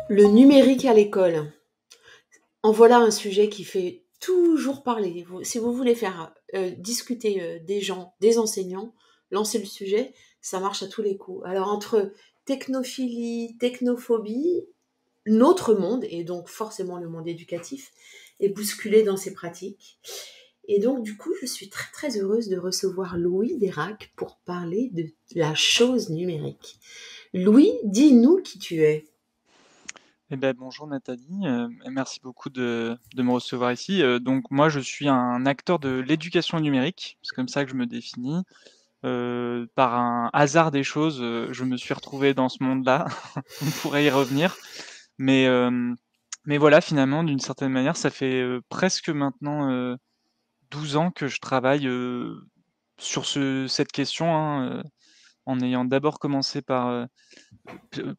Le numérique à l'école. En voilà un sujet qui fait toujours parler. Si vous voulez faire discuter des gens, des enseignants, lancer le sujet, ça marche à tous les coups. Alors entre technophilie, technophobie, notre monde, et donc forcément le monde éducatif, est bousculé dans ses pratiques. Et donc du coup, je suis très très heureuse de recevoir Louis Dérac pour parler de la chose numérique. Louis, dis-nous qui tu es. Eh ben, bonjour Nathalie, et merci beaucoup de me recevoir ici. Donc moi je suis un acteur de l'éducation numérique, c'est comme ça que je me définis. Par un hasard des choses, je me suis retrouvé dans ce monde-là. On pourrait y revenir, mais mais voilà, finalement, d'une certaine manière, ça fait presque maintenant 12 ans que je travaille sur cette question, hein, en ayant d'abord commencé par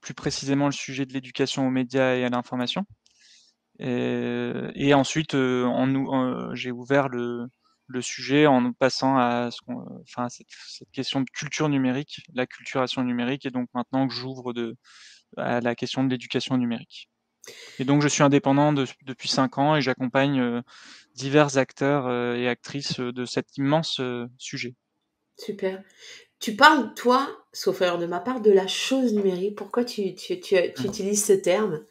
plus précisément le sujet de l'éducation aux médias et à l'information. Et ensuite, j'ai ouvert le sujet en passant à enfin, cette question de culture numérique, la culturation numérique, et donc maintenant que j'ouvre à la question de l'éducation numérique. Et donc je suis indépendant depuis 5 ans et j'accompagne divers acteurs et actrices de cet immense sujet. Super. Tu parles, toi, sauf erreur de ma part, de la chose numérique. Pourquoi tu utilises ce terme?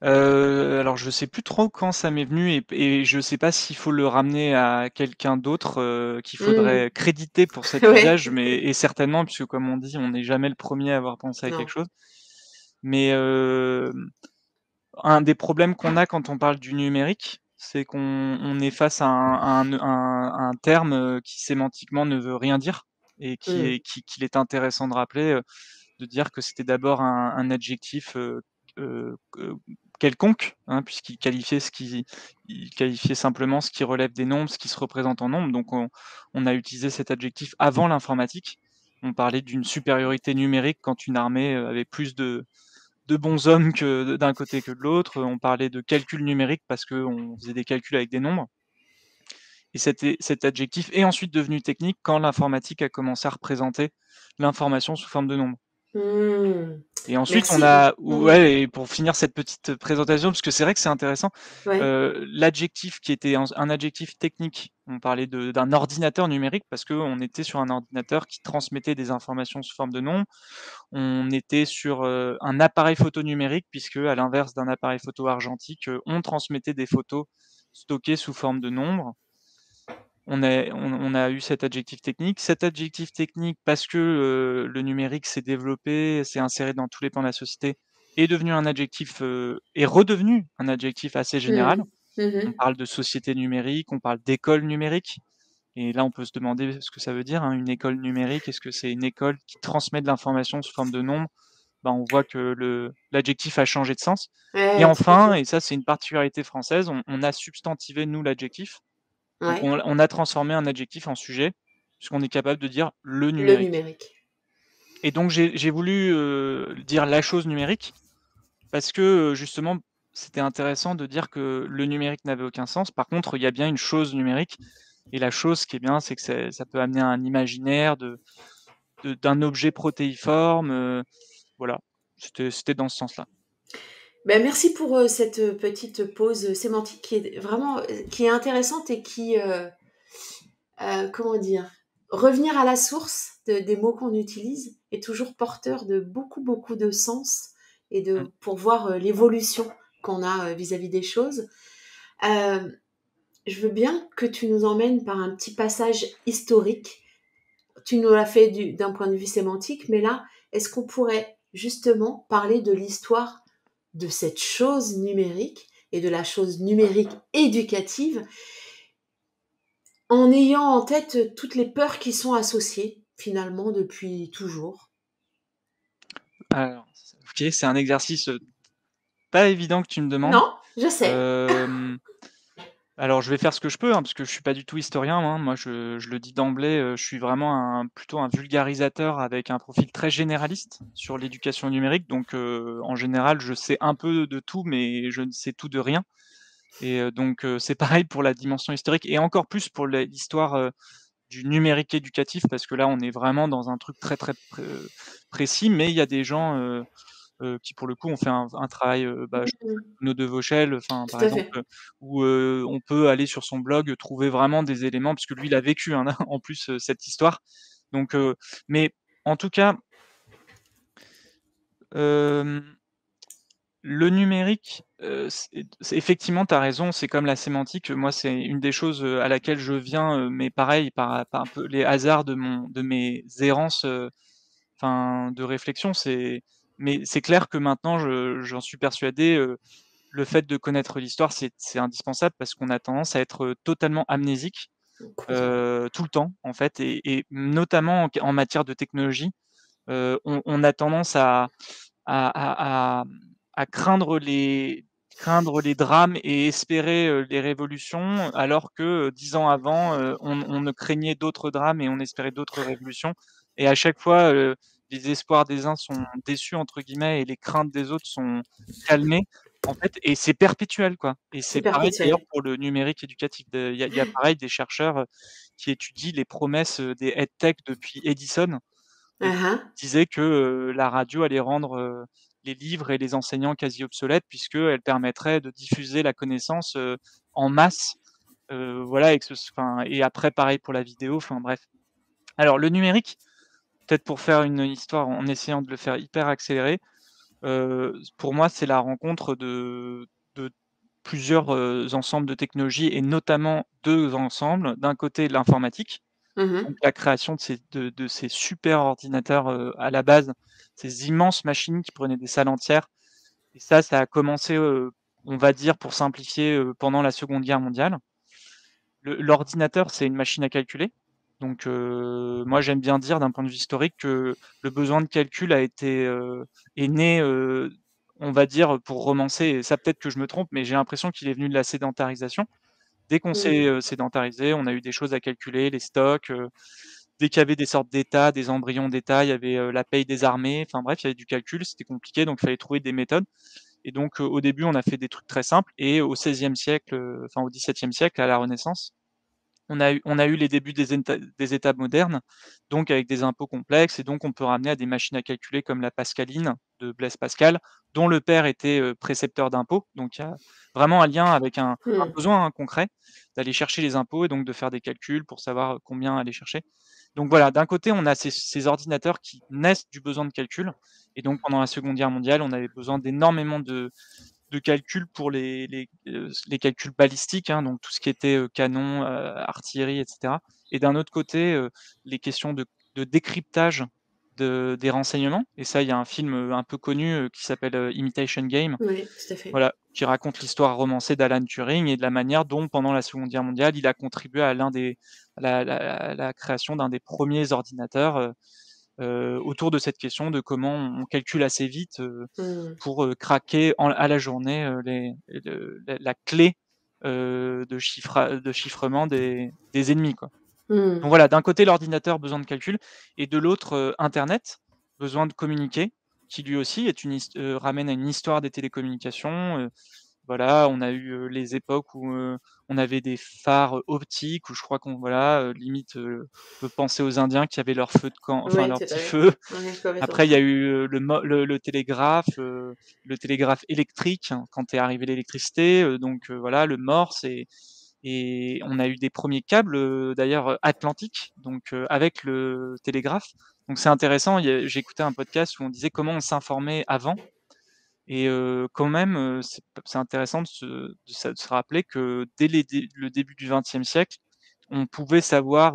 Alors je sais plus trop quand ça m'est venu et je sais pas s'il faut le ramener à quelqu'un d'autre, qu'il Hmm. faudrait créditer pour cet Ouais, usage, mais et certainement puisque comme on dit, on n'est jamais le premier à avoir pensé à quelque non. chose. Mais, un des problèmes qu'on a quand on parle du numérique, c'est qu'on est face à un terme, qui sémantiquement ne veut rien dire et Hmm. qu'il est intéressant de rappeler, de dire que c'était d'abord un adjectif quelconque, hein, puisqu'il qualifiait il qualifiait simplement ce qui relève des nombres, ce qui se représente en nombres. Donc on a utilisé cet adjectif avant l'informatique. On parlait d'une supériorité numérique quand une armée avait plus de bons hommes que d'un côté que de l'autre. On parlait de calcul numérique parce qu'on faisait des calculs avec des nombres. Et cet adjectif est ensuite devenu technique quand l'informatique a commencé à représenter l'information sous forme de nombres. Hmm. Et ensuite, on Merci. a, Hmm. ouais, et pour finir cette petite présentation, parce que c'est vrai que c'est intéressant, Ouais. l'adjectif qui était un adjectif technique, on parlait d'un ordinateur numérique parce qu'on était sur un ordinateur qui transmettait des informations sous forme de nombres. On était sur un appareil photo numérique, puisque à l'inverse d'un appareil photo argentique, on transmettait des photos stockées sous forme de nombres. On a eu cet adjectif technique. Cet adjectif technique, parce que le numérique s'est développé, s'est inséré dans tous les pans de la société, est redevenu un adjectif assez général. Hmm. On Mhm. parle de société numérique, on parle d'école numérique. Et là, on peut se demander ce que ça veut dire, hein, une école numérique. Est-ce que c'est une école qui transmet de l'information sous forme de nombres? Ben, on voit que l'adjectif a changé de sens. Et Ouais, tout à enfin, fait. et ça c'est une particularité française, on a substantivé, nous, l'adjectif. Donc Ouais. on a transformé un adjectif en sujet, puisqu'on est capable de dire le Le numérique. numérique. Et donc j'ai voulu dire la chose numérique, parce que justement, c'était intéressant de dire que le numérique n'avait aucun sens. Par contre, il y a bien une chose numérique, et la chose, ce qui est bien, c'est que ça peut amener un imaginaire d'un objet protéiforme. Voilà, c'était dans ce sens-là. Ben, merci pour cette petite pause sémantique qui est vraiment qui est intéressante et qui comment dire, revenir à la source des mots qu'on utilise est toujours porteur de beaucoup, beaucoup de sens et Mm. pour voir l'évolution qu'on a vis-à-vis des choses. Euh, je veux bien que tu nous emmènes par un petit passage historique. Tu nous l'as fait d'un point de vue sémantique, mais là, est-ce qu'on pourrait justement parler de l'histoire de cette chose numérique et de la chose numérique éducative en ayant en tête toutes les peurs qui sont associées, finalement, depuis toujours. Alors, ok, c'est un exercice pas évident que tu me demandes. Non, je sais. Euh, Alors je vais faire ce que je peux, hein, parce que je suis pas du tout historien, hein. Moi je le dis d'emblée, je suis vraiment plutôt un vulgarisateur avec un profil très généraliste sur l'éducation numérique. Donc en général, je sais un peu de tout, mais je ne sais tout de rien. Et donc c'est pareil pour la dimension historique et encore plus pour l'histoire, du numérique éducatif, parce que là, on est vraiment dans un truc très, très précis, mais il y a des gens, qui pour le coup ont fait un travail, je pense Mmh. à Bruno de Vauchel, enfin par Tout à exemple, fait. où, on peut aller sur son blog, trouver vraiment des éléments parce que lui il a vécu, hein, en plus, cette histoire. Donc, mais en tout cas, hem le numérique, c'est effectivement, tu as raison, c'est comme la sémantique. Moi, c'est une des choses, à laquelle je viens, mais pareil, par un peu les hasards de mes errances, enfin, de réflexion. Mais c'est clair que maintenant, j'en suis persuadé, le fait de connaître l'histoire, c'est indispensable parce qu'on a tendance à être, totalement amnésique, Complètement. tout le temps, en fait et notamment en matière de technologie. On a tendance à, à craindre les drames et espérer, les révolutions, alors que, 10 ans avant, on ne craignait d'autres drames et on espérait d'autres révolutions et à chaque fois, les espoirs des uns sont «déçus» entre guillemets et les craintes des autres sont calmées, en fait et c'est perpétuel, quoi et C'est c'est pareil d'ailleurs perpétuel. pour le numérique éducatif. Il y a pareil des chercheurs, qui étudient les promesses, des EdTech depuis Edison et Hein, hein. disait que, la radio allait rendre, les livres et les enseignants quasi obsolètes puisqu'elle permettrait de diffuser la connaissance, en masse, voilà et que ce enfin et après pareil pour la vidéo, enfin bref. Alors le numérique, peut-être pour faire une histoire en essayant de le faire hyper accéléré, pour moi c'est la rencontre de plusieurs, ensembles de technologies et notamment 2 ensembles. D'un côté l'informatique Mmh mh. donc la création de ces super ordinateurs, à la base, ces immenses machines qui prenaient des salles entières et ça a commencé, on va dire pour simplifier, pendant la Seconde Guerre mondiale. L'ordinateur, c'est une machine à calculer, donc moi j'aime bien dire d'un point de vue historique que le besoin de calcul est né, on va dire pour romancer et ça peut-être que je me trompe, mais j'ai l'impression qu'il est venu de la sédentarisation. Dès qu'on Mmh. s'est, sédentarisé, on a eu des choses à calculer, les stocks, dès qu'il y avait des sortes d'États, des embryons d'États, il y avait, la paye des armées, enfin bref, il y avait du calcul, c'était compliqué, donc il fallait trouver des méthodes et donc au début, on a fait des trucs très simples et au XVIe siècle, enfin au XVIIe siècle, à la Renaissance, on a eu les débuts des États modernes, donc avec des impôts complexes et donc on peut ramener à des machines à calculer comme la Pascaline de Blaise Pascal, dont le père était, précepteur d'impôts. Donc il y a vraiment un lien avec un Mmh. besoin, hein, concret d'aller chercher les impôts et donc de faire des calculs pour savoir, combien aller chercher. Donc voilà, d'un côté, on a ces ordinateurs qui naissent du besoin de calcul et donc pendant la Seconde Guerre mondiale, on avait besoin d'énormément de calculs pour les calculs balistiques, hein, donc tout ce qui était, canon, artillerie et cetera et d'un autre côté, les questions de décryptage des renseignements et ça, il y a un film, un peu connu, qui s'appelle, Imitation Game, Oui, tout à fait. voilà, qui raconte l'histoire romancée d'Alan Turing et de la manière dont, pendant la Seconde Guerre mondiale, il a contribué à la création d'un des premiers ordinateurs, autour de cette question de comment on calcule assez vite, Mmh. pour, craquer à la journée, la clé, de chiffrement des ennemis, quoi. Donc Mmh. voilà, d'un côté l'ordinateur, besoin de calcul et de l'autre, internet, besoin de communiquer, qui lui aussi est ramène à une histoire des télécommunications, voilà, on a eu, les époques où, on avait des phares, optiques où je crois qu'on voilà, limite, penser aux Indiens qui avaient leur feu de camp enfin Oui, leur tout à petit fait. feu. Oui, complètement. Après il y a eu, le télégraphe électrique hein, quand est arrivée l'électricité, donc voilà, le Morse et on a eu des premiers câbles, d'ailleurs, atlantiques, donc avec le télégraphe. Donc c'est intéressant, j'ai écouté un podcast où on disait comment on s'informait avant et quand même, c'est intéressant de se rappeler que dès le début du XXe siècle, on pouvait savoir,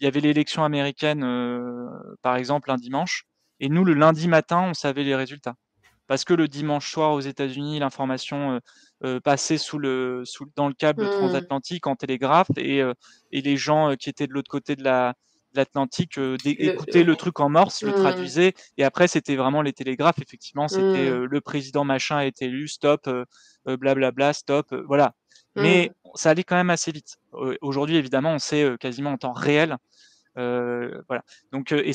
il y avait l'élection américaine, par exemple un dimanche et nous le lundi matin, on savait les résultats. Parce que le dimanche soir aux États-Unis, l'information, passait dans le câble Mmh. transatlantique en télégraphe et les gens, qui étaient de l'autre côté de l'Atlantique, écoutaient le truc en morse, le Mmh. traduisaient et après c'était vraiment les télégraphes. Effectivement, c'était, Mmh. le président machin est élu, stop, blablabla, stop, voilà. Mmh. Mais ça allait quand même assez vite. Aujourd'hui, évidemment, on sait, quasiment en temps réel, voilà. Donc et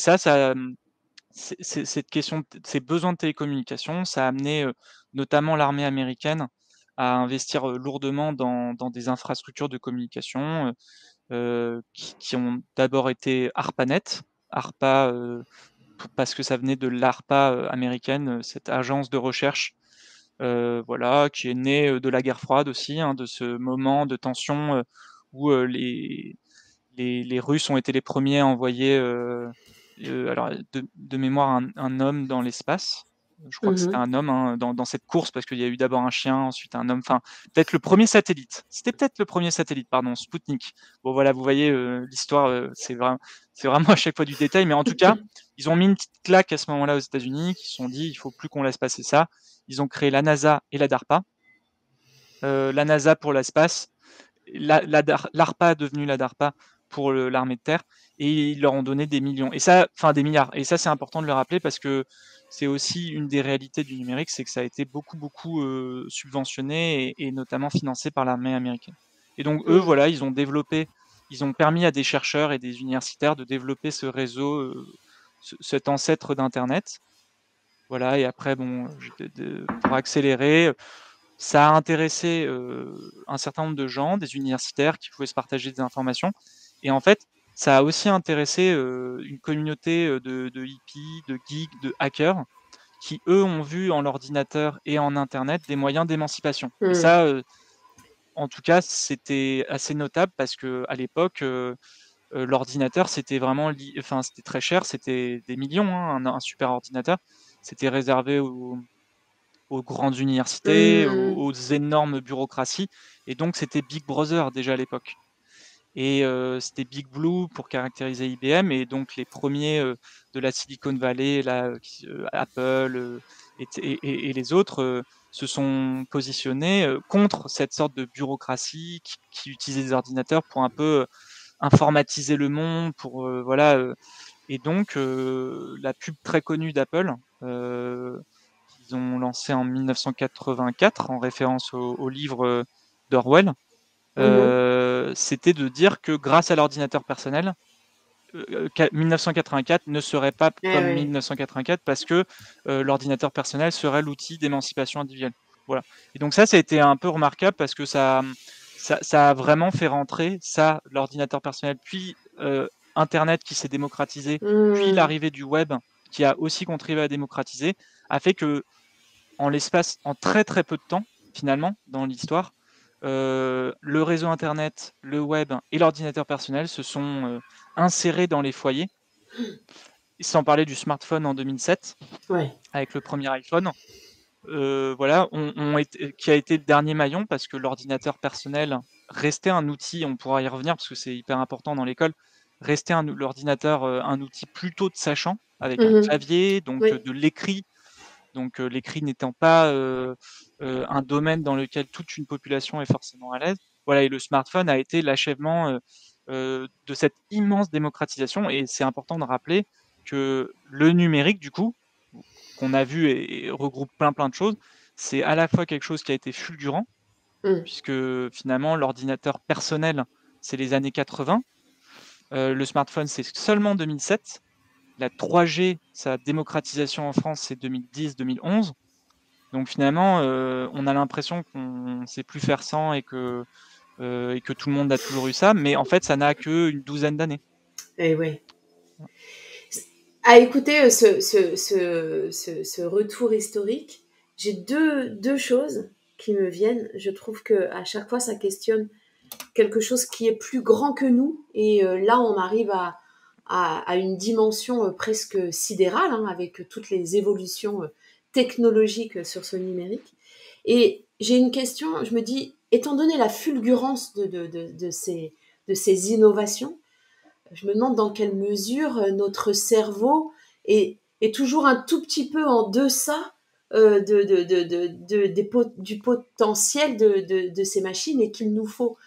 cette question de ces besoins de télécommunications, ça a amené, notamment l'armée américaine à investir, lourdement dans des infrastructures de communication, qui ont d'abord été ARPANET. ARPA, parce que ça venait de l'ARPA américaine, cette agence de recherche, voilà, qui est née de la guerre froide aussi, hein, de ce moment de tension où les Russes ont été les premiers à envoyer, alors de mémoire, un homme dans l'espace. Je crois que c'était Mhm. un homme, hein, dans cette course, parce qu'il y a eu d'abord un chien, ensuite un homme, enfin, peut-être le premier satellite. C'était peut-être le premier satellite, pardon, Spoutnik. Bon voilà, vous voyez, l'histoire, c'est vraiment à chaque fois du détail, mais en tout cas, ils ont mis une petite claque à ce moment-là aux États-Unis, qui se sont dit: «Il faut plus qu'on laisse passer ça». Ils ont créé la NASA et la DARPA. La NASA pour l'espace, l'ARPA est devenue la DARPA pour l'armée de terre, et ils leur ont donné des millions. Et ça, enfin des milliards. Et ça, c'est important de le rappeler parce que c'est aussi une des réalités du numérique, c'est que ça a été beaucoup, beaucoup subventionné et notamment financé par l'armée américaine. Et donc eux, Mhm. voilà, ils ont permis à des chercheurs et des universitaires de développer ce réseau, cet ancêtre d'Internet. Voilà, et après, bon, pour accélérer, ça a intéressé un certain nombre de gens, des universitaires qui pouvaient se partager des informations. Et en fait, ça a aussi intéressé une communauté de hippies, de geeks, de hackers, qui eux ont vu en l'ordinateur et en Internet des moyens d'émancipation. Et Mhm. ça, en tout cas, c'était assez notable parce que à l'époque, l'ordinateur, c'était vraiment, enfin, c'était très cher, c'était des millions, hein, un super ordinateur. C'était réservé aux grandes universités, Mhm. aux énormes bureaucraties. Et donc, c'était Big Brother déjà à l'époque. Et c'était Big Blue pour caractériser IBM. Et donc, les premiers de la Silicon Valley, là, Apple et les autres, se sont positionnés contre cette sorte de bureaucratie qui utilisait des ordinateurs pour un peu informatiser le monde, pour voilà. Et donc, la pub très connue d'Apple, qu'ils ont lancé en 1984 en référence au livre d'Orwell, Mhm. c'était de dire que grâce à l'ordinateur personnel, 1984 ne serait pas Eh comme oui. 1984 parce que l'ordinateur personnel serait l'outil d'émancipation individuelle. Voilà. Et donc ça a été un peu remarquable parce que ça a vraiment fait rentrer ça, l'ordinateur personnel, puis Internet qui s'est démocratisé, puis Mhm. l'arrivée du web qui a aussi contribué à démocratiser, a fait que en très très peu de temps, finalement, dans l'histoire, le réseau Internet, le web et l'ordinateur personnel se sont insérés dans les foyers, sans parler du smartphone en 2007, Ouais. avec le premier iPhone. Voilà, qui a été le dernier maillon parce que l'ordinateur personnel restait un outil, on pourra y revenir parce que c'est hyper important dans l'école, restait l'ordinateur un outil plutôt de sachant, avec un Mhm. clavier, donc Oui. de l'écrit. Donc l'écrit n'étant pas un domaine dans lequel toute une population est forcément à l'aise. Voilà, et le smartphone a été l'achèvement de cette immense démocratisation. Et c'est important de rappeler que le numérique, du coup, qu'on a vu et regroupe plein plein de choses, c'est à la fois quelque chose qui a été fulgurant, Mhm. puisque finalement l'ordinateur personnel, c'est les années 80, le smartphone, c'est seulement 2007, la 3G, sa démocratisation en France, c'est 2010-2011. Donc finalement, on a l'impression qu'on ne sait plus faire sans et que tout le monde a toujours eu ça, mais en fait, ça n'a qu'une douzaine d'années. Eh oui. À écouter ce retour historique, j'ai deux choses qui me viennent. Je trouve que à chaque fois, ça questionne quelque chose qui est plus grand que nous. Et là, on arrive à une dimension presque sidérale, hein, avec toutes les évolutions technologiques sur ce numérique. Et j'ai une question, je me dis, étant donné la fulgurance de ces innovations, je me demande dans quelle mesure notre cerveau est toujours un tout petit peu en deçà du potentiel de ces machines, et qu'il nous faut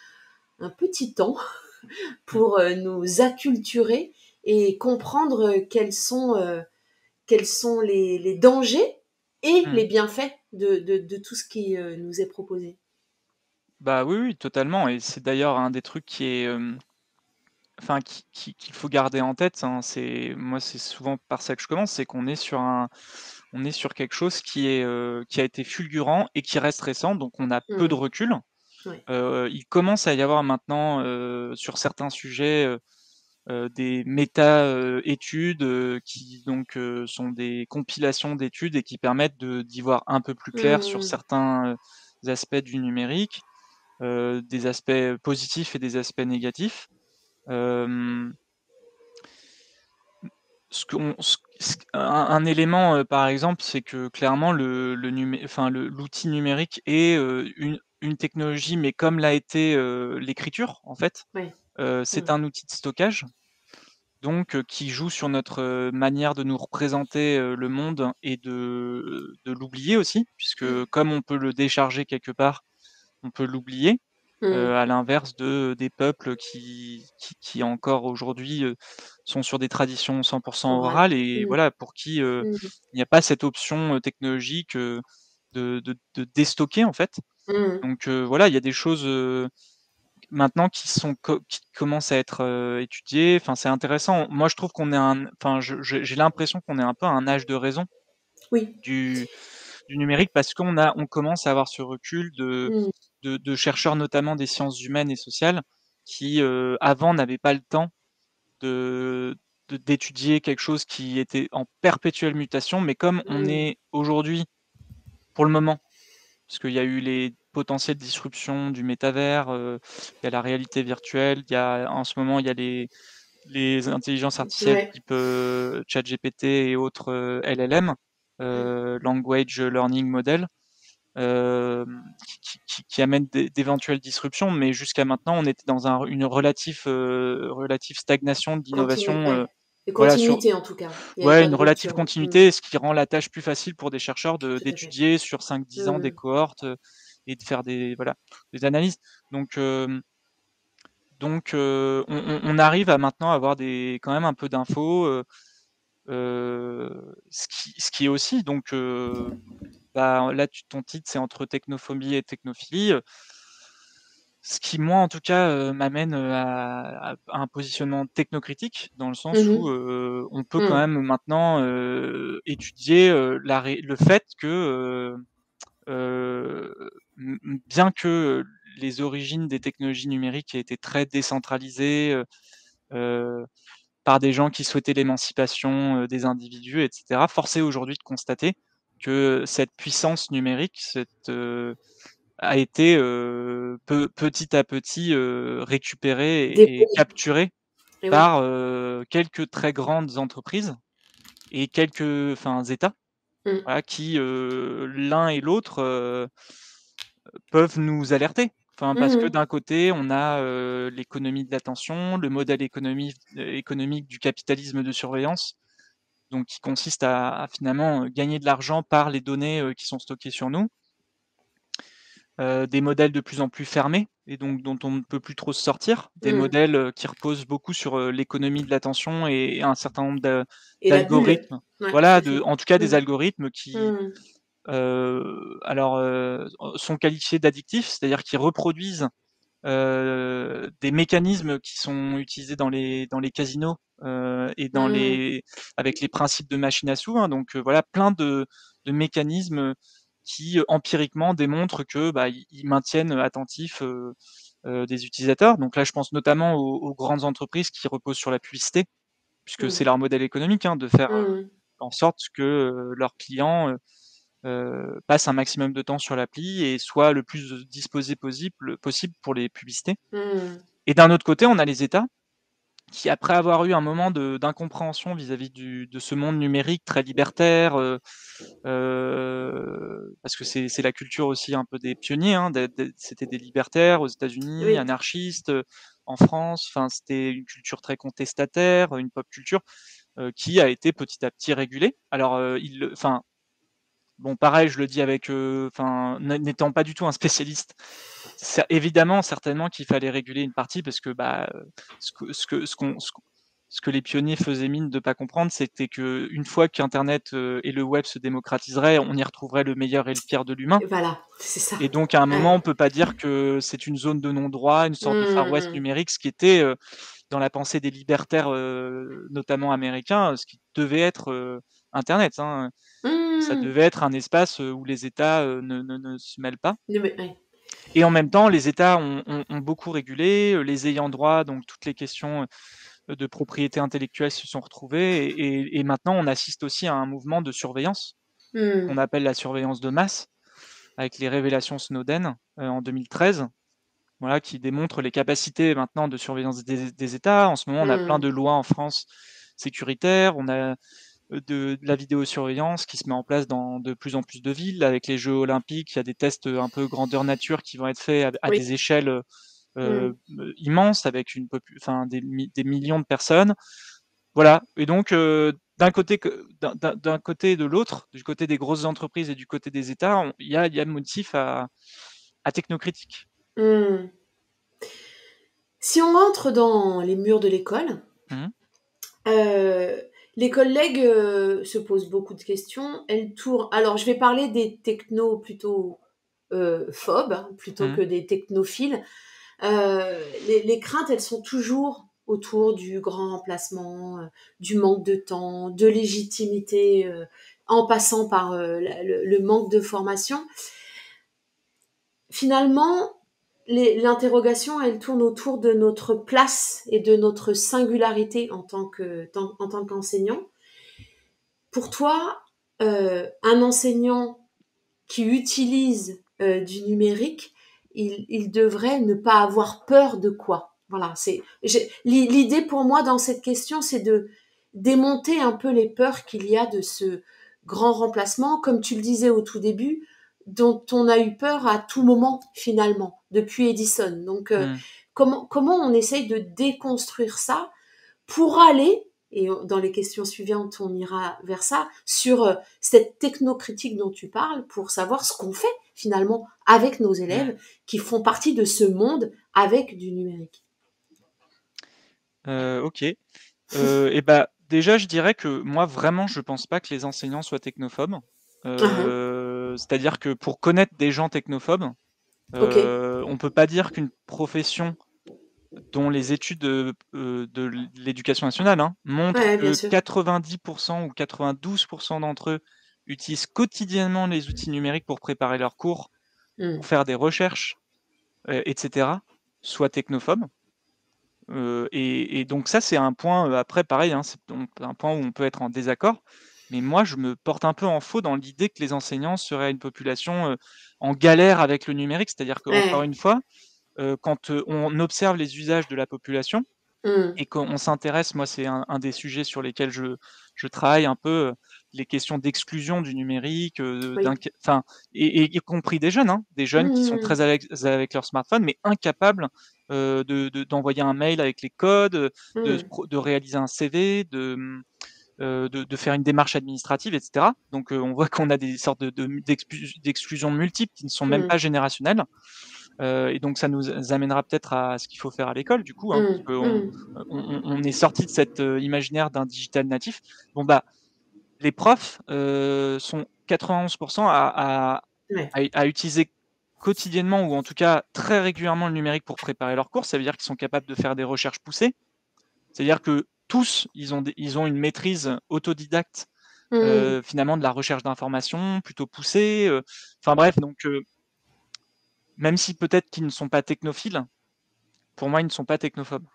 un petit temps Mmh. pour nous acculturer et comprendre quels sont les dangers et Mmh. les bienfaits de tout ce qui nous est proposé. Bah oui, oui, totalement. Et c'est d'ailleurs un des trucs qui est, enfin, qu'il faut garder en tête, hein. Moi, c'est souvent par ça que je commence, c'est qu'on est on est sur quelque chose qui a été fulgurant et qui reste récent, donc on a peu de Mmh, recul. ouais. Il commence à y avoir maintenant, sur certains sujets, des méta-études qui donc sont des compilations d'études et qui permettent d'y voir un peu plus clair sur Mmh. certains aspects du numérique, des aspects positifs et des aspects négatifs. Euh, un élément, par exemple, c'est que clairement l'outil numérique est une technologie, mais comme l'a été l'écriture, en fait, Ouais. c'est Mmh. un outil de stockage, donc qui joue sur notre manière de nous représenter le monde et de l'oublier aussi, puisque Mmh. comme on peut le décharger quelque part, on peut l'oublier. Mmh. À l'inverse des peuples qui encore aujourd'hui sont sur des traditions 100% Oral. orales et Mmh. voilà, pour qui Mmh. il n'y a pas cette option technologique de déstocker en fait. Mmh. Donc voilà, il y a des choses maintenant qui commencent à être étudiées. Enfin, c'est intéressant. Moi, je trouve qu'on est enfin, j'ai l'impression qu'on est un peu à un âge de raison Oui. du, du numérique parce on commence à avoir ce recul Mmh. de chercheurs, notamment des sciences humaines et sociales, qui avant n'avaient pas le temps de d'étudier quelque chose qui était en perpétuelle mutation, mais comme on Mmh. est aujourd'hui, pour le moment, parce qu'il y a eu les potentielles disruptions du métavers, il y a la réalité virtuelle, en ce moment, il y a les intelligences artificielles Ouais. type ChatGPT et autres LLM, Mmh. Language Learning Model, qui amène d'éventuelles disruptions, mais jusqu'à maintenant, on était dans une relative stagnation de l'innovation, Ouais. Et voilà, sur continuité en tout cas. Il y avait ouais, pas une de relative rupture. Mmh. continuité, ce qui rend la tâche plus facile pour des chercheurs Tout à fait. d'étudier sur 5-10 ans des Mmh. cohortes et de faire voilà, des analyses. Donc, on arrive à maintenant avoir quand même un peu d'infos, ce qui est aussi donc bah, là, ton titre, c'est entre technophobie et technophilie. Ce qui, moi, en tout cas, m'amène à un positionnement technocritique, dans le sens où Mmh. on peut quand Mmh. même maintenant étudier le fait que, bien que les origines des technologies numériques aient été très décentralisées euh, par des gens qui souhaitaient l'émancipation des individus, etc., force est aujourd'hui de constater que cette puissance numérique, a été petit à petit récupérée et Déployé. capturée Et oui. par quelques très grandes entreprises et quelques États, Mmh. voilà, qui l'un et l'autre peuvent nous alerter. Enfin, parce que Mmh. d'un côté, on a l'économie de l'attention, le modèle économique du capitalisme de surveillance, donc qui consiste à finalement gagner de l'argent par les données qui sont stockées sur nous. Des modèles de plus en plus fermés et donc dont on ne peut plus trop se sortir, des Mmh. modèles qui reposent beaucoup sur l'économie de l'attention et un certain nombre Et la bulle. d'algorithmes. Ouais, tout Voilà, à fait. en tout cas des Mmh. algorithmes qui Mmh. alors sont qualifiés d'addictifs, c'est-à-dire qu'ils reproduisent des mécanismes qui sont utilisés dans les casinos et Mmh. avec les principes de machine à sous, hein. Donc voilà, plein de mécanismes qui empiriquement démontrent que bah, ils maintiennent attentifs des utilisateurs. Donc là, je pense notamment aux grandes entreprises qui reposent sur la publicité, puisque c'est Mmh. leur modèle économique, hein, de faire Mmh. en sorte que leurs clients passent un maximum de temps sur l'appli et soient le plus disposés possible pour les publicités. Mmh. Et d'un autre côté, on a les États qui, après avoir eu un moment d'incompréhension vis-à-vis de ce monde numérique très libertaire, parce que c'est la culture aussi un peu des pionniers, hein, c'était des libertaires aux États-Unis, Oui. anarchistes en France, enfin, c'était une culture très contestataire, une pop culture qui a été petit à petit régulée. Alors, enfin, bon, pareil, je le dis avec, enfin, n'étant pas du tout un spécialiste, évidemment, certainement qu'il fallait réguler une partie parce que bah, ce que les pionniers faisaient mine de pas comprendre, c'était que une fois qu'Internet et le web se démocratiseraient, on y retrouverait le meilleur et le pire de l'humain. Et voilà, c'est ça. Et donc à un moment, Ouais. on peut pas dire que c'est une zone de non-droit, une sorte de Far West Mmh. numérique, ce qui était dans la pensée des libertaires, notamment américains, ce qui devait être Internet, hein. Ça Mmh. devait être un espace où les États ne se mêlent pas. Ouais. Et en même temps, les États ont beaucoup régulé, les ayants droit, donc toutes les questions. de propriété intellectuelle se sont retrouvés et maintenant on assiste aussi à un mouvement de surveillance qu'on Mmh. appelle la surveillance de masse avec les révélations Snowden en 2013, voilà, qui démontrent les capacités maintenant de surveillance des États. En ce moment, on a plein Mmh. de lois en France sécuritaires, on a de la vidéosurveillance qui se met en place dans de plus en plus de villes. Avec les Jeux olympiques, il y a des tests un peu grandeur nature qui vont être faits à Oui. des échelles Mmh. immenses, avec des millions de personnes. Voilà, et donc d'un côté, d'un côté et de l'autre, du côté des grosses entreprises et du côté des États, il y a motif à technocritique. Mmh. Si on rentre dans les murs de l'école, Mmh. euh, les collègues se posent beaucoup de questions. Elles tournent. Alors, je vais parler des technos plutôt phobes, hein, plutôt Mmh. que des technophiles. Les craintes, elles sont toujours autour du grand remplacement, du manque de temps, de légitimité, en passant par le manque de formation. Finalement, l'interrogation, elle tourne autour de notre place et de notre singularité en tant qu'enseignant. Pour toi, un enseignant qui utilise du numérique, il devrait ne pas avoir peur de quoi? Voilà, l'idée pour moi dans cette question, c'est de démonter un peu les peurs qu'il y a de ce grand remplacement, comme tu le disais au tout début, dont on a eu peur à tout moment finalement depuis Edison. Donc Mmh. comment on essaye de déconstruire ça pour aller, et dans les questions suivantes, on ira vers ça, sur cette technocritique dont tu parles, pour savoir ce qu'on fait finalement avec nos Mmh. élèves qui font partie de ce monde avec du numérique. OK. Et bah, déjà, je dirais que moi, vraiment, je pense pas que les enseignants soient technophobes. Uhum. C'est-à-dire que pour connaître des gens technophobes, Ok, on peut pas dire qu'une profession dont les études de l'éducation nationale montrent ouais, bien que sûr. 90% ou 92% d'entre eux utilisent quotidiennement les outils numériques pour préparer leurs cours, pour Mm. faire des recherches, etc., soient technophobes. Et donc ça, c'est un point, après pareil, c'est un point où on peut être en désaccord, mais moi je me porte un peu en faux dans l'idée que les enseignants seraient une population, en galère avec le numérique. C'est-à-dire qu'encore Ouais. une fois, quand, on observe les usages de la population Mm. et qu'on s'intéresse, moi c'est un des sujets sur lesquels je travaille un peu, les questions d'exclusion du numérique, Oui. enfin et y compris des jeunes qui sont Mm. très à l'aise avec leur smartphone, mais incapables, d'envoyer un mail avec les codes, Mm. de réaliser un CV, de faire une démarche administrative et cetera. Donc on voit qu'on a des sortes d'exclusions multiples qui ne sont même Mm. pas générationnelles. Et donc ça nous amènera peut-être à ce qu'il faut faire à l'école du coup, parce Mm. qu'on Mm. on est sorti de cet, imaginaire d'un digital natif. Bon bah, les profs, sont 91 Ouais. à utiliser quotidiennement ou en tout cas très régulièrement le numérique pour préparer leurs cours. Ça veut dire qu'ils sont capables de faire des recherches poussées. C'est-à-dire que tous, ils ont une maîtrise autodidacte, Mm. finalement de la recherche d'informations plutôt poussée, enfin bref, donc même si peut-être qu'ils ne sont pas technophiles, pour moi, ils ne sont pas technophobes.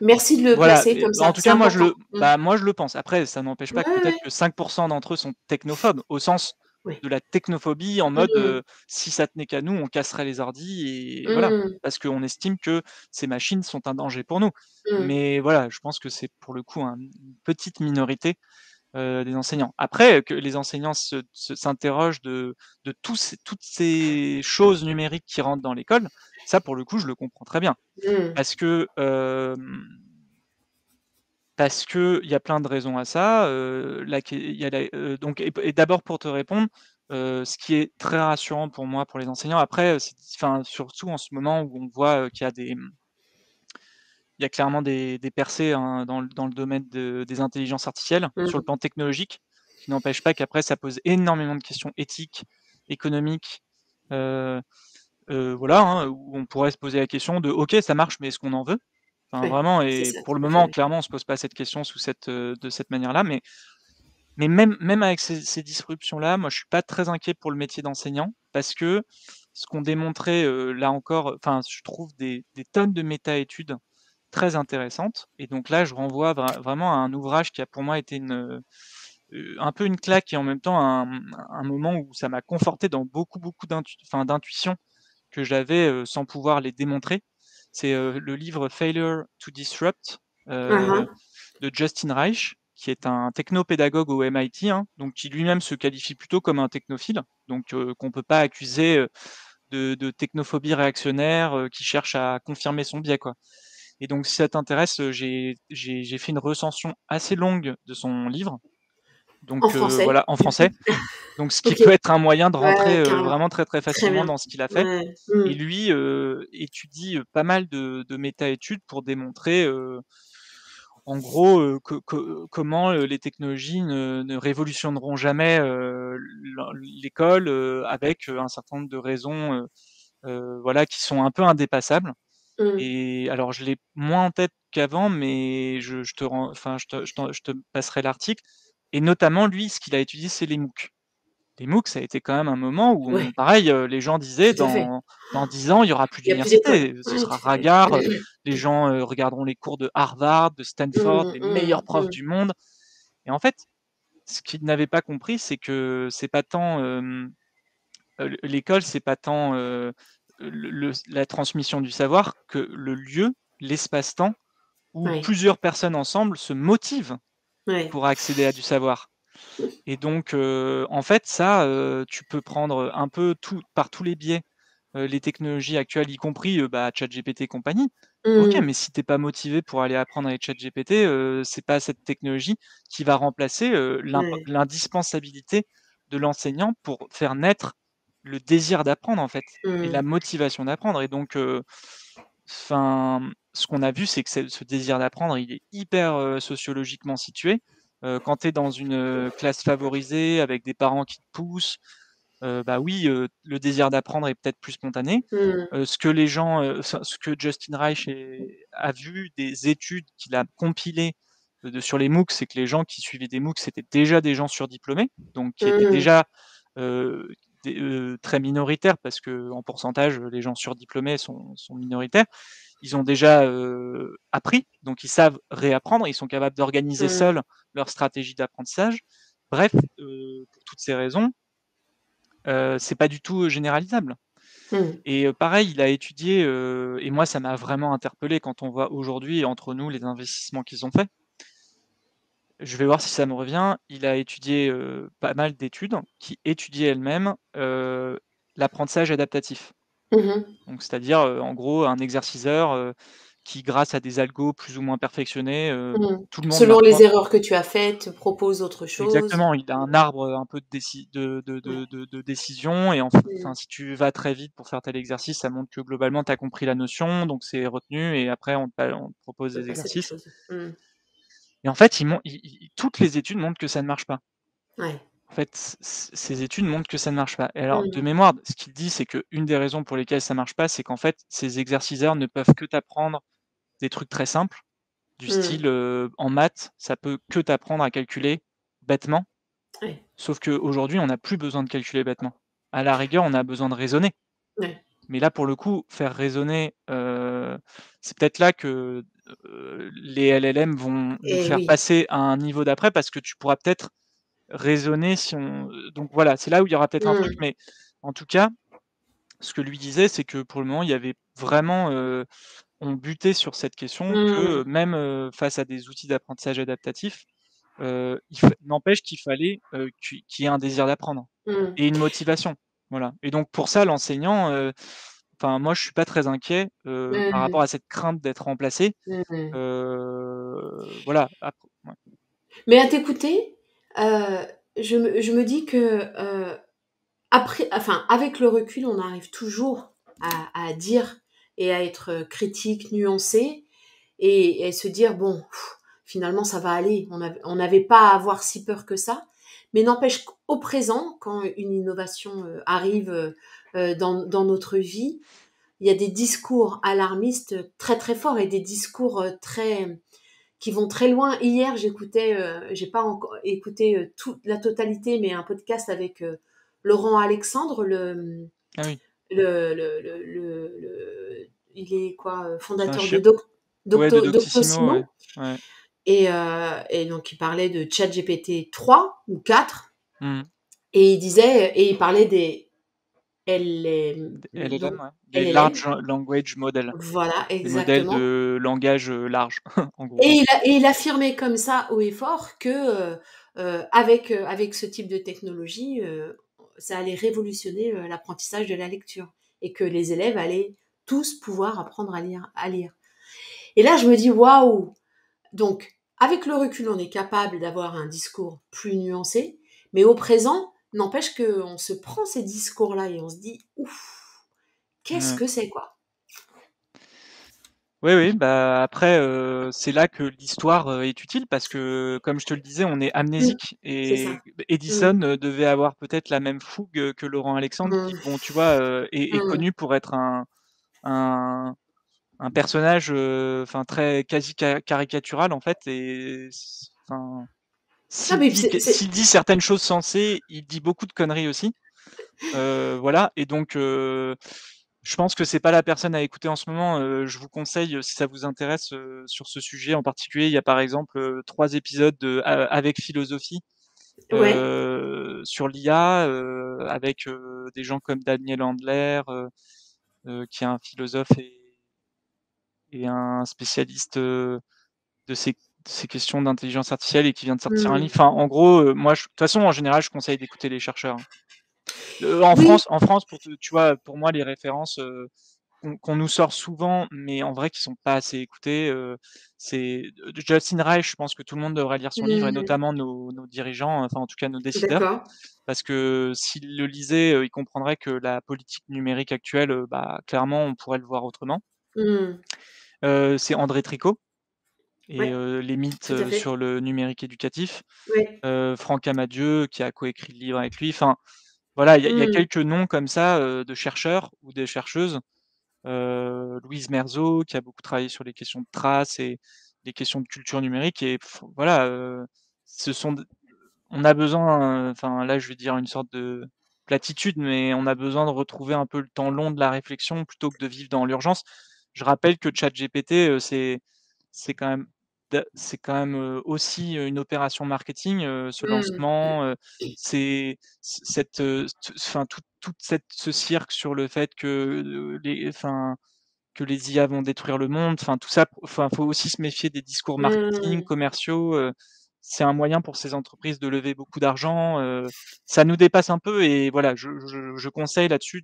Merci de le Voilà, placer comme en ça, tout c'est cas, important. Mm. moi, je le pense. Après, ça n'empêche Ouais, pas que ouais, peut-être ouais. que 5 d'entre eux sont technophobes, au sens Oui. de la technophobie, en mode, Mm. si ça tenait qu'à nous, on casserait les ordis et voilà. Mm. Parce qu'on estime que ces machines sont un danger pour nous. Mm. Mais voilà, je pense que c'est pour le coup une petite minorité des enseignants. Après, que les enseignants s'interrogent de toutes ces choses numériques qui rentrent dans l'école, ça pour le coup, je le comprends très bien. Mm. Parce que il y a plein de raisons à ça. Il y a donc et d'abord pour te répondre, ce qui est très rassurant pour moi, pour les enseignants, après, enfin, surtout en ce moment où on voit, qu'il y a il y a clairement des percées, dans le domaine des intelligences artificielles, sur le Mm. plan technologique, qui n'empêche pas qu'après ça pose énormément de questions éthiques, économiques, heu voilà, où on pourrait se poser la question de: «OK, ça marche, mais est-ce qu'on en veut?» Enfin Ouais, vraiment, c'est et ça, pour le tout à fait, moment, oui. clairement, on se pose pas cette question de cette manière-là, mais même avec ces disruptions-là, moi je suis pas très inquiet pour le métier d'enseignant parce que ce qu'ont démontré, là encore, enfin je trouve des tonnes de méta-études très intéressante. Et donc là, je renvoie vraiment à un ouvrage qui a pour moi été un peu une claque et en même temps un moment où ça m'a conforté dans beaucoup d'intuitions que j'avais sans pouvoir les démontrer. C'est le livre Failure to Disrupt Uh-huh. de Justin Reich, qui est un technopédagogue au MIT, hein, donc qui lui-même se qualifie plutôt comme un technophile, donc qu'on peut pas accuser de technophobie réactionnaire qui cherche à confirmer son biais, quoi. Et donc, si ça t'intéresse, j'ai fait une recension assez longue de son livre, En donc français, voilà, en du coup. français. Donc, ce qui Ok. peut être un moyen de rentrer Ouais, carrément. vraiment très Très facilement bien. dans ce qu'il a fait. Ouais. Et lui étudie pas mal de méta-études pour démontrer en gros comment les technologies ne révolutionneront jamais l'école avec un certain nombre de raisons voilà, qui sont un peu indépassables. Mm. Et alors, je l'ai moins en tête qu'avant, mais enfin, je te passerai l'article. Et notamment, lui, ce qu'il a étudié, c'est les MOOC. Les MOOC, ça a été quand même un moment où, Ouais, pareil, les gens disaient tout à fait. dans 10 ans, il y aura plus Il y a plus d'école. d'université, ce Ouais, sera tout à fait. ringard, les gens regarderont les cours de Harvard, de Stanford, les meilleurs profs Mm. du monde. Et en fait, ce qu'ils n'avaient pas compris, c'est que c'est pas tant l'école, c'est pas tant la transmission du savoir que le lieu, l'espace-temps où Ouais, plusieurs personnes ensemble se motivent ouais. pour accéder à du savoir. Et donc, en fait, ça, tu peux prendre un peu par tous les biais les technologies actuelles, y compris ChatGPT et compagnie. Ok, Mm. mais si t'es pas motivé pour aller apprendre avec ChatGPT, c'est pas cette technologie qui va remplacer Ouais. l'indispensabilité de l'enseignant pour faire naître le désir d'apprendre en fait et la Mm. motivation d'apprendre. Et donc, enfin, ce qu'on a vu, c'est que ce désir d'apprendre, il est hyper sociologiquement situé. Quand tu es dans une classe favorisée avec des parents qui te poussent, bah oui, le désir d'apprendre est peut-être plus spontané. Mm. Ce que les gens, ce que Justin Reich a vu des études qu'il a compilées sur les MOOC, c'est que les gens qui suivaient des MOOC, c'était déjà des gens surdiplômés, donc qui étaient Mm. déjà euh, très minoritaires, parce que en pourcentage, les gens surdiplômés sont minoritaires. Ils ont déjà appris, donc ils savent réapprendre, ils sont capables d'organiser Mm. seuls leur stratégie d'apprentissage. Bref, pour toutes ces raisons, c'est pas du tout généralisable. Mm. Et pareil, il a étudié, et moi ça m'a vraiment interpellé quand on voit aujourd'hui entre nous les investissements qu'ils ont faits. Je vais voir si ça me revient. Il a étudié pas mal d'études qui étudiaient elles-mêmes l'apprentissage adaptatif. Mhm. Donc, c'est-à-dire, en gros, un exerciceur qui, grâce à des algos plus ou moins perfectionnés, Mm. tout le monde Selon maintenant. les erreurs que tu as faites, propose autre chose. Exactement, il a un arbre un peu Ouais. de décision, et enfin, Mm. si tu vas très vite pour faire tel exercice, ça montre que globalement, tu as compris la notion, donc c'est retenu, et après, on te propose On peut des passer à autre exercices. chose. Mm. Et en fait, toutes les études montrent que ça ne marche pas. Ouais. En fait, ces études montrent que ça ne marche pas. Et alors, de Mm. mémoire, ce qu'il dit, c'est qu'une des raisons pour lesquelles ça marche pas, c'est qu'en fait, ces exerciceurs ne peuvent que t'apprendre des trucs très simples, du Mm. style en maths, ça peut que t'apprendre à calculer bêtement. Ouais. Sauf qu'aujourd'hui, on n'a plus besoin de calculer bêtement. À la rigueur, on a besoin de raisonner. Ouais. Mais là, pour le coup, faire raisonner, c'est peut-être là que les LLM vont nous Et faire oui. passer à un niveau d'après, parce que tu pourras peut-être raisonner si on. Donc voilà, c'est là où il y aura peut-être un truc, Mm. mais en tout cas, ce que lui disait, c'est que pour le moment, il y avait vraiment. On butait sur cette question que Mm. même face à des outils d'apprentissage adaptatif, n'empêche qu'il fallait qu'il y ait un désir d'apprendre Mm. et une motivation. Voilà. Et donc pour ça, l'enseignant, enfin moi je suis pas très inquiet par rapport Mm. à cette crainte d'être remplacé. Mm. Voilà. Ouais. Mais à t'écouter, je me dis que après, enfin, avec le recul, on arrive toujours à dire et à être critique, nuancé, et se dire bon, finalement ça va aller. On n'avait pas à avoir si peur que ça. Mais n'empêche qu'au présent, quand une innovation arrive dans notre vie, il y a des discours alarmistes très très forts et des discours très qui vont très loin. Hier, j'écoutais, j'ai pas encore écouté toute la totalité, mais un podcast avec Laurent Alexandre, Ah oui. il est quoi, C'est un fondateur de chien. Ouais, de Doctissimo, ouais. Doctissimo, Ouais. et donc il parlait de ChatGPT 3 ou 4, Mmh. et il parlait des LM, Des donc LLM, ouais. Les LLM. large language models, Voilà, des modèles exactement. de langage, large, en gros. Et il affirmait comme ça haut et fort que, avec ce type de technologie, ça allait révolutionner, l'apprentissage de la lecture, et que les élèves allaient tous pouvoir apprendre à lire. Et là, je me dis: «Waouh!» Donc, avec le recul, on est capable d'avoir un discours plus nuancé, mais au présent, n'empêche qu'on se prend ces discours-là et on se dit: «Ouf, qu'est-ce Ouais. que c'est, quoi?» Oui, oui, bah, après, c'est là que l'histoire, est utile parce que, comme je te le disais, on est Mmh, amnésique c'est et ça. Mmh. Edison, devait avoir peut-être la même fougue, que Laurent Alexandre qui, Mmh. bon, tu vois, est Mmh. connu pour être un un personnage, enfin très quasi caricatural en fait et enfin, Non, mais c'est s'il dit certaines choses sensées, il dit beaucoup de conneries aussi. Voilà et donc je pense que c'est pas la personne à écouter en ce moment. Je vous conseille, si ça vous intéresse, sur ce sujet en particulier, il y a par exemple, 3 épisodes de Avec philosophie, ouais. sur l'IA, avec, des gens comme Daniel Handler, qui est un philosophe et un spécialiste, de ces questions d'intelligence artificielle et qui vient de sortir un livre. Mmh. Enfin, en gros, moi, de toute façon, en général, je conseille d'écouter les chercheurs, hein. En Oui. France en France, tu vois, pour moi, les références, qu'on nous sort souvent, mais en vrai qui sont pas assez écoutées, c'est Justin Reich, je pense que tout le monde devrait lire son livre et Mmh. notamment nos dirigeants, enfin, en tout cas, nos décideurs. D'accord. Parce que s'ils le lisaient, ils comprendraient que la politique numérique actuelle, bah, clairement, on pourrait le voir autrement. Mmh. C'est André Tricot et Ouais, les mythes, tout à sur fait. le numérique éducatif. Ouais. Franck Amadieu qui a coécrit le livre avec lui. Enfin, voilà, il y a Mmh. quelques noms comme ça, de chercheurs ou des chercheuses, Louise Merzot qui a beaucoup travaillé sur les questions de traces et les questions de culture numérique et voilà, ce sont d on a besoin, enfin là je vais dire une sorte de platitude, mais on a besoin de retrouver un peu le temps long de la réflexion plutôt que de vivre dans l'urgence. Je rappelle que ChatGPT, c'est quand même c'est quand même, aussi, une opération marketing, ce Mmh. lancement, c'est cette, enfin toute cette ce cirque sur le fait que, que les IA vont détruire le monde, enfin tout ça, enfin faut aussi se méfier des discours marketing, Mmh. commerciaux, c'est un moyen pour ces entreprises de lever beaucoup d'argent, ça nous dépasse un peu et voilà, je conseille là-dessus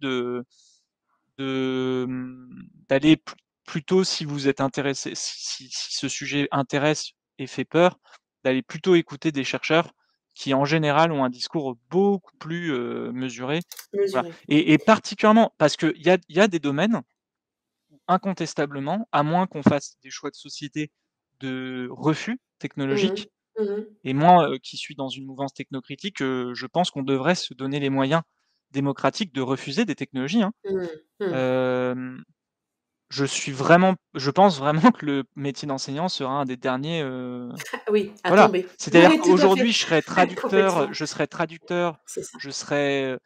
d'aller plutôt si vous êtes intéressé si ce sujet intéresse et fait peur, d'aller plutôt écouter des chercheurs qui en général ont un discours beaucoup plus, mesuré, voilà Mesuré. et particulièrement parce qu'il y a des domaines incontestablement, à moins qu'on fasse des choix de société de refus Mmh mh. technologique Mmh mh. et moi, qui suis dans une mouvance technocritique, je pense qu'on devrait se donner les moyens démocratiques de refuser des technologies, hein. Mmh. Mmh. Hem, je pense vraiment que le métier d'enseignant sera un des derniers, Ah oui, à voilà. tomber. C'est-à-dire Oui, tout à fait. qu'aujourd'hui, Complètement. je serais traducteur, C'est ça. je serais,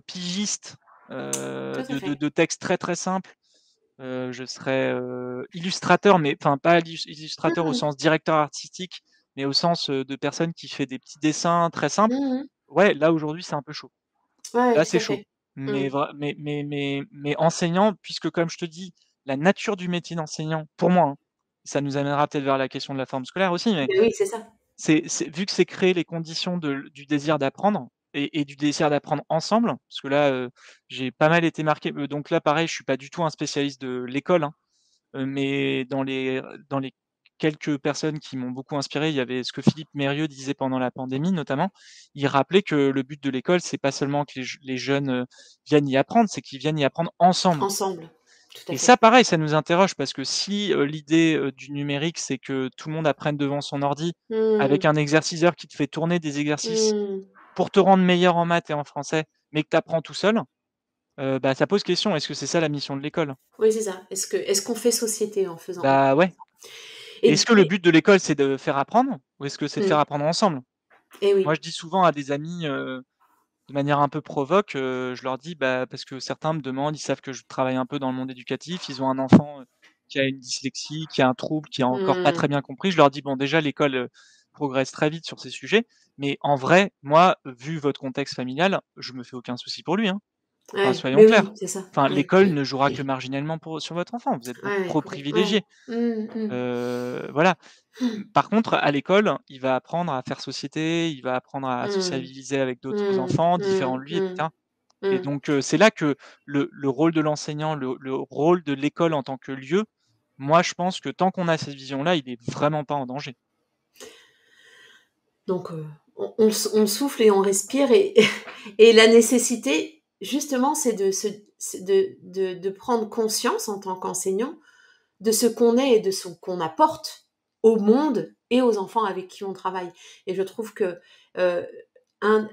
pigiste, Tout à fait. de textes très, très simples. Je serais, illustrateur, mais enfin pas illustrateur au Mmh. sens directeur artistique, mais au sens, de personne qui fait des petits dessins très simples. Mmh mh. Ouais, là aujourd'hui, c'est un peu chaud. Ouais, Là, tout c'est à chaud. fait. Mais Mmh. vra mais enseignant, puisque comme je te dis, la nature du métier d'enseignant, pour moi, hein, ça nous amènera peut-être vers la question de la forme scolaire aussi, mais Beh oui, c'est ça. c'est vu que c'est créer les conditions du désir d'apprendre et du désir d'apprendre ensemble, parce que là, j'ai pas mal été marqué, donc là, pareil, je suis pas du tout un spécialiste de l'école, hein. Mais dans les quelques personnes qui m'ont beaucoup inspiré, il y avait ce que Philippe Mérieux disait pendant la pandémie notamment. Il rappelait que le but de l'école, c'est pas seulement que les jeunes, viennent y apprendre, c'est qu'ils viennent y apprendre ensemble. Ensemble. Tout à Et ça fait. pareil, ça nous interroge parce que si, l'idée, du numérique, c'est que tout le monde apprenne devant son ordi avec Mmh. un exerciceur qui te fait tourner des exercices Mmh. pour te rendre meilleur en maths et en français, mais que tu apprends tout seul, bah, ça pose question. Est-ce que c'est ça la mission de l'école? Oui, c'est ça. Est-ce qu'on fait société en faisant Bah, ouais. Est-ce que le et but de l'école, c'est de faire apprendre ou est-ce que c'est de faire mmh, apprendre ensemble? et Moi, je oui. dis souvent à des amis, de manière un peu provoque, je leur dis, bah, parce que certains me demandent, ils savent que je travaille un peu dans le monde éducatif, ils ont un enfant, qui a une dyslexie, qui a un trouble, qui a encore pas très Mmh. bien compris, je leur dis: «Bon, déjà, l'école, progresse très vite sur ces sujets, mais en vrai, moi, vu votre contexte familial, je me fais aucun souci pour lui, hein». Enfin, Ouais, soyons mais oui, clairs. c'est ça. Enfin, Oui. l'école ne jouera que marginalement sur votre enfant. Vous êtes beaucoup Ouais, trop ouais. privilégié. Mmh mh. Voilà. Par contre, à l'école, il va apprendre à faire société, il va apprendre à Mmh. sociabiliser avec d'autres Mmh. enfants différents Mmh. de lui, et Mmh. cetera. Et Mmh. donc, c'est là que le rôle de l'enseignant, le rôle de l'école en tant que lieu, moi, je pense que tant qu'on a cette vision-là, il est vraiment pas en danger. Donc on souffle et on respire et et la nécessité, justement, c'est de prendre conscience en tant qu'enseignant de ce qu'on est et de ce qu'on apporte au monde et aux enfants avec qui on travaille. Et je trouve que, heu, un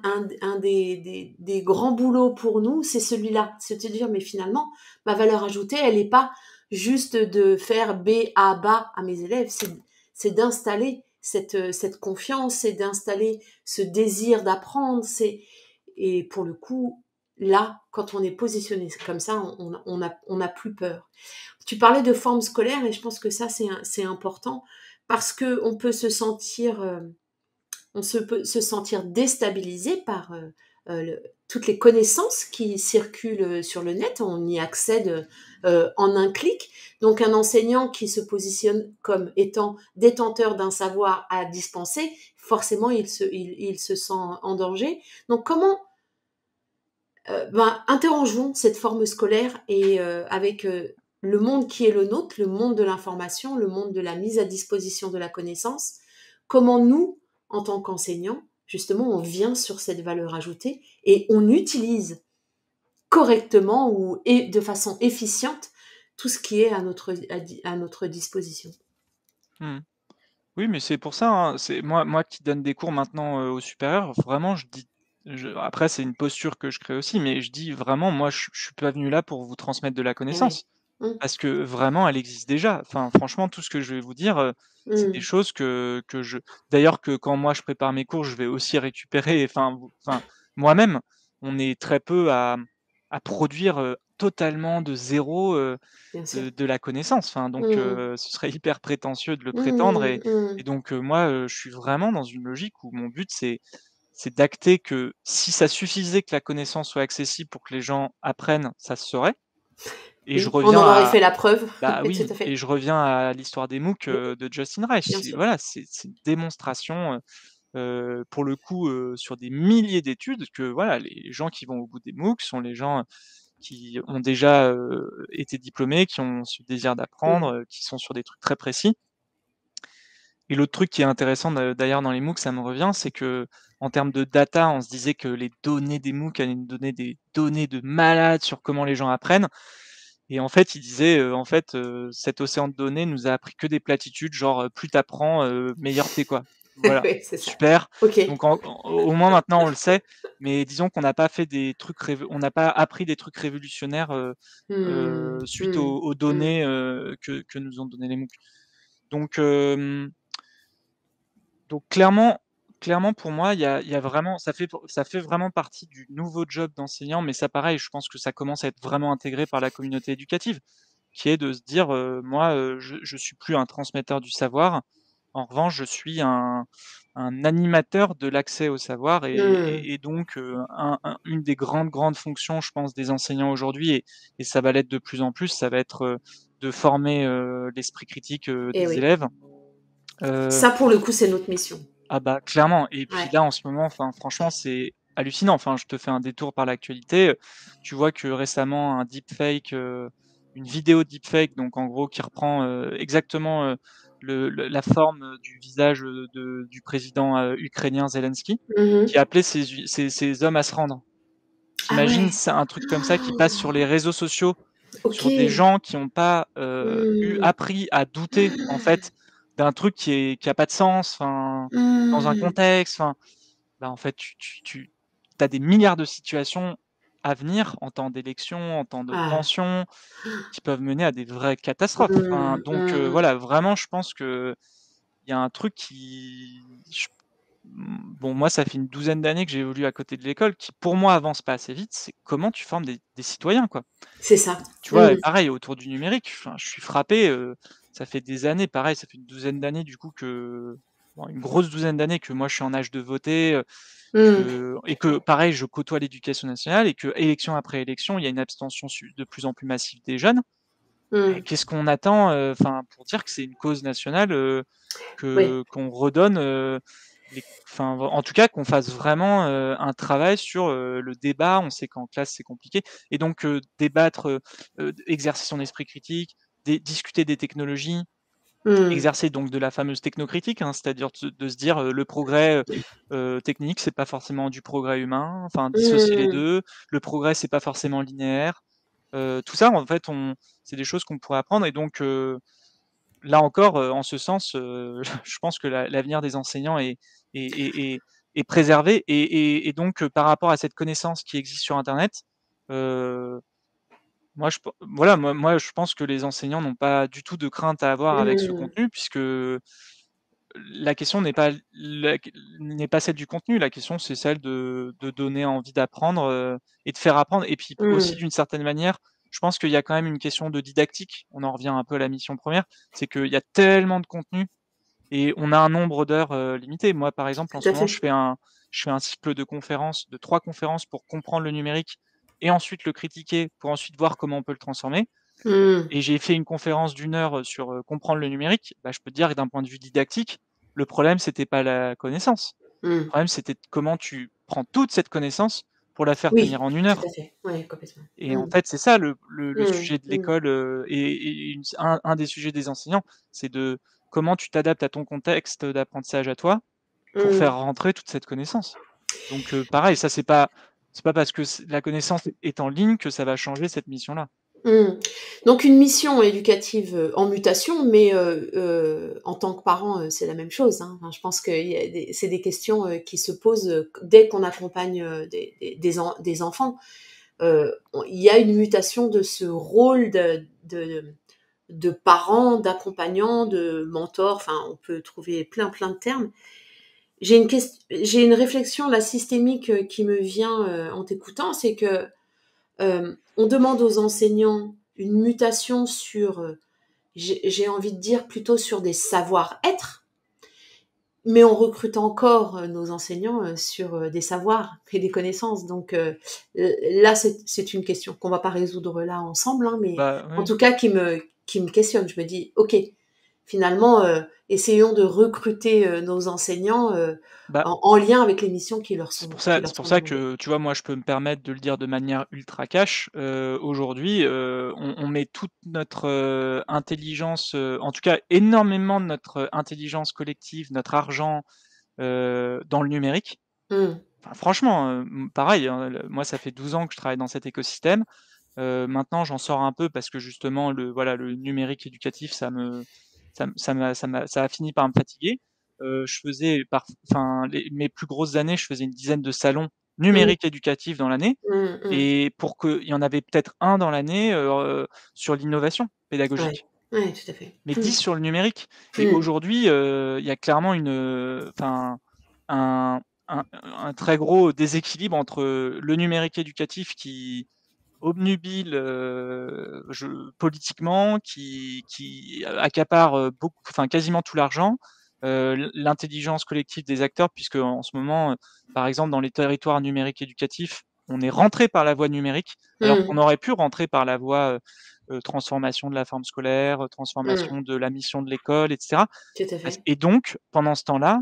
des grands boulots pour nous, c'est celui-là. C'est de se dire: «Mais finalement, ma valeur ajoutée, elle est pas juste de faire B, A, ba à mes élèves, c'est d'installer cette confiance, c'est d'installer ce désir d'apprendre, c'est» et pour le coup, là, quand on est positionné comme ça, on n'a plus peur. Tu parlais de forme scolaire et je pense que ça, c'est important parce qu'on peut se sentir, peut se sentir déstabilisé par toutes les connaissances qui circulent sur le net. On y accède en un clic. Donc un enseignant qui se positionne comme étant détenteur d'un savoir à dispenser, forcément il se sent en danger. Donc comment interrogeons cette forme scolaire et avec le monde qui est le nôtre, le monde de l'information, le monde de la mise à disposition de la connaissance, comment nous, en tant qu'enseignants, justement, on vient sur cette valeur ajoutée et on utilise correctement et de façon efficiente tout ce qui est à notre disposition. Mmh. Oui, mais c'est pour ça, hein, c'est moi qui donne des cours maintenant, aux supérieurs, vraiment je dis après c'est une posture que je crée aussi, mais je dis vraiment: «Moi je suis pas venu là pour vous transmettre de la Et oui. connaissance». Mmh. Parce que vraiment elle existe déjà. Enfin franchement tout ce que je vais vous dire, c'est des Mmh. choses que je d'ailleurs que quand moi je prépare mes cours, je vais aussi récupérer, enfin moi-même, on est très peu à produire, totalement de zéro, Bien sûr. de la connaissance. Enfin donc Mmh. ce serait hyper prétentieux de le prétendre, Mmh. et Mmh. donc moi, je suis vraiment dans une logique où mon but c'est d'acter que si ça suffisait que la connaissance soit accessible pour que les gens apprennent, ça se saurait. Et je Oui, on reviens en aurait à fait la preuve. bah Oui, tout oui, à et fait. je reviens à l'histoire des MOOC, Oui, de Justin Reich. bien C'est sûr. voilà, c'est une démonstration, pour le coup, sur des milliers d'études, que voilà, les gens qui vont au bout des MOOC sont les gens qui ont déjà, été diplômés, qui ont ce désir Mmh. d'apprendre, qui sont sur des trucs très précis. Et l'autre truc qui est intéressant d'ailleurs dans les MOOC, ça me revient, c'est qu'en termes de data, on se disait que les données des MOOC allaient nous donner des données de malades sur comment les gens apprennent. Et en fait, il disait, en fait, cet océan de données nous a appris que des platitudes, genre, plus tu apprends, meilleur tu es, quoi. Voilà, Oui, c'est ça. super. OK. Donc au moins maintenant on le sait, mais disons qu'on n'a pas fait des trucs on n'a pas appris des trucs révolutionnaires, Mmh. suite Mmh. aux Mmh. données, que nous ont donné les MOOC. Donc clairement pour moi, il y a vraiment ça fait vraiment partie du nouveau job d'enseignant, mais ça pareil, je pense que ça commence à être vraiment intégré par la communauté éducative, qui est de se dire, moi, je suis plus un transmetteur du savoir. En revanche, je suis un animateur de l'accès au savoir, et Mmh. et et donc, une des grandes fonctions, je pense, des enseignants aujourd'hui, et ça va l'être de plus en plus, ça va être, de former, l'esprit critique, Et des oui. élèves. Heu Ça, pour le coup, c'est notre mission. ah bah, clairement, et puis Ouais. là, en ce moment, enfin, franchement, c'est hallucinant. Enfin, je te fais un détour par l'actualité, tu vois que récemment un deepfake, une vidéo deepfake, donc en gros qui reprend, exactement, la forme, du visage, du président, ukrainien Zelensky, Mmh qui mh. appelait ces hommes à se rendre. Ah T'imagines, ouais! c'est un truc comme ça qui passe sur les réseaux sociaux, sur des OK. gens qui ont pas, Mmh. appris à douter, en fait, d'un truc qui a pas de sens, enfin, dans un Mmh. contexte, enfin, bah, en fait, tu as des milliards de situations à venir en temps d'élection, en temps de Ah. tension, qui peuvent mener à des vraies catastrophes. Enfin, Mmh. donc Mmh. voilà, vraiment, je pense qu'il y a un truc qui bon, moi, ça fait une douzaine d'années que j'évolue à côté de l'école, qui pour moi avance pas assez vite. C'est comment tu formes des citoyens, quoi. C'est ça. Tu vois? Et Mmh. pareil autour du numérique, enfin, je suis frappé, ça fait des années, pareil, ça fait une douzaine d'années du coup que bon, une grosse douzaine d'années que moi je suis en âge de voter, Mmh. que et que pareil, je côtoie l'éducation nationale et que élection après élection, il y a une abstention de plus en plus massive des jeunes. Et Mmh. qu'est-ce qu'on attend, enfin, pour dire que c'est une cause nationale, Ouais. que qu'on redonne, les enfin, en tout cas, qu'on fasse vraiment, un travail sur, le débat. On sait qu'en classe, c'est compliqué et donc débattre, exercer son esprit critique, discuter des technologies, Mmh. exercer donc de la fameuse technocritique, hein, c'est-à-dire de se dire, le progrès, technique, c'est pas forcément du progrès humain, enfin, dissocier les Mmh. 2. Le progrès, c'est pas forcément linéaire. Tout ça, en fait, c'est des choses qu'on pourrait apprendre et donc là encore, en ce sens, je pense que l'avenir des enseignants est préservé et donc par rapport à cette connaissance qui existe sur internet, heu, moi je pen voilà, moi je pense que les enseignants n'ont pas du tout de crainte à avoir avec ce Mmh. contenu puisque la question n'est pas celle du contenu, la question c'est celle de donner envie d'apprendre, et de faire apprendre et puis aussi Mmh. d'une certaine manière, je pense qu'il y a quand même une question de didactique. On en revient un peu à la mission première, c'est qu'il y a tellement de contenu et on a un nombre d'heures, limité. Moi, par exemple, en Tout ce à moment, fait. je fais un cycle de conférences, de 3 conférences pour comprendre le numérique et ensuite le critiquer, pour ensuite voir comment on peut le transformer Mmh. et j'ai fait une conférence d'1 heure, sur, comprendre le numérique. Bah, je peux te dire que d'un point de vue didactique, le problème, c'était pas la connaissance. Le Mmh. problème, c'était comment tu prends toute cette connaissance pour la faire tenir Oui, en 1 tout à heure fait. Ouais, complètement. et en Mmh. fait, c'est ça le Mmh. sujet de Mmh. l'école, et un des sujets des enseignants, c'est de comment tu t'adaptes à ton contexte d'apprentissage à toi, pour Mmh. faire rentrer toute cette connaissance. Donc pareil, ça c'est pas parce que la connaissance est en ligne que ça va changer cette mission-là. Mmh. Donc une mission éducative, en mutation, mais en tant que parent, c'est la même chose, hein. Enfin, je pense que c'est des questions, qui se posent, dès qu'on accompagne, des enfants. Il y a une mutation de ce rôle de parent, d'accompagnant, de mentor, enfin, on peut trouver plein de termes. J'ai une réflexion là systémique, qui me vient, en t'écoutant, c'est que, on demande aux enseignants une mutation sur, j'ai envie de dire plutôt sur des savoir-être, mais on recrute encore, nos enseignants, sur, des savoirs et des connaissances. Donc, là, c'est une question qu'on va pas résoudre là ensemble, hein, mais Bah, en oui, tout cas qui me questionne. Je me dis: «OK, finalement, essayons de recruter, nos enseignants, bah, en lien avec les missions qui leur c'est pour sont ça demandées». que, tu vois, moi, je peux me permettre de le dire de manière ultra cash. Aujourd'hui, on met toute notre, intelligence, en tout cas énormément de notre intelligence collective, notre argent, dans le numérique. Mmh. Enfin franchement, pareil, hein, moi ça fait 12 ans que je travaille dans cet écosystème. Maintenant j'en sors un peu parce que justement le numérique éducatif ça a fini par me fatiguer. Je faisais enfin mes plus grosses années, je faisais une dizaine de salons Mmh. numériques éducatifs dans l'année Mmh mh. et pour qu'il y en avait peut-être un dans l'année, sur l'innovation Ouais. pédagogique, Ouais, tout à fait. mais Mmh. 10 sur le numérique et Mmh. aujourd'hui, il y a clairement enfin un un très gros déséquilibre entre le numérique éducatif qui obnubile, politiquement, qui accapare, beaucoup enfin quasiment tout l'argent, l'intelligence collective des acteurs puisque en ce moment, par exemple dans les territoires numériques éducatifs, on est rentré par la voie numérique alors qu'on Mmh. aurait pu rentrer par la voie, transformation de la forme scolaire, Mmh. transformation de la mission de l'école et cetera. Tout à Parce fait. et donc pendant ce temps-là,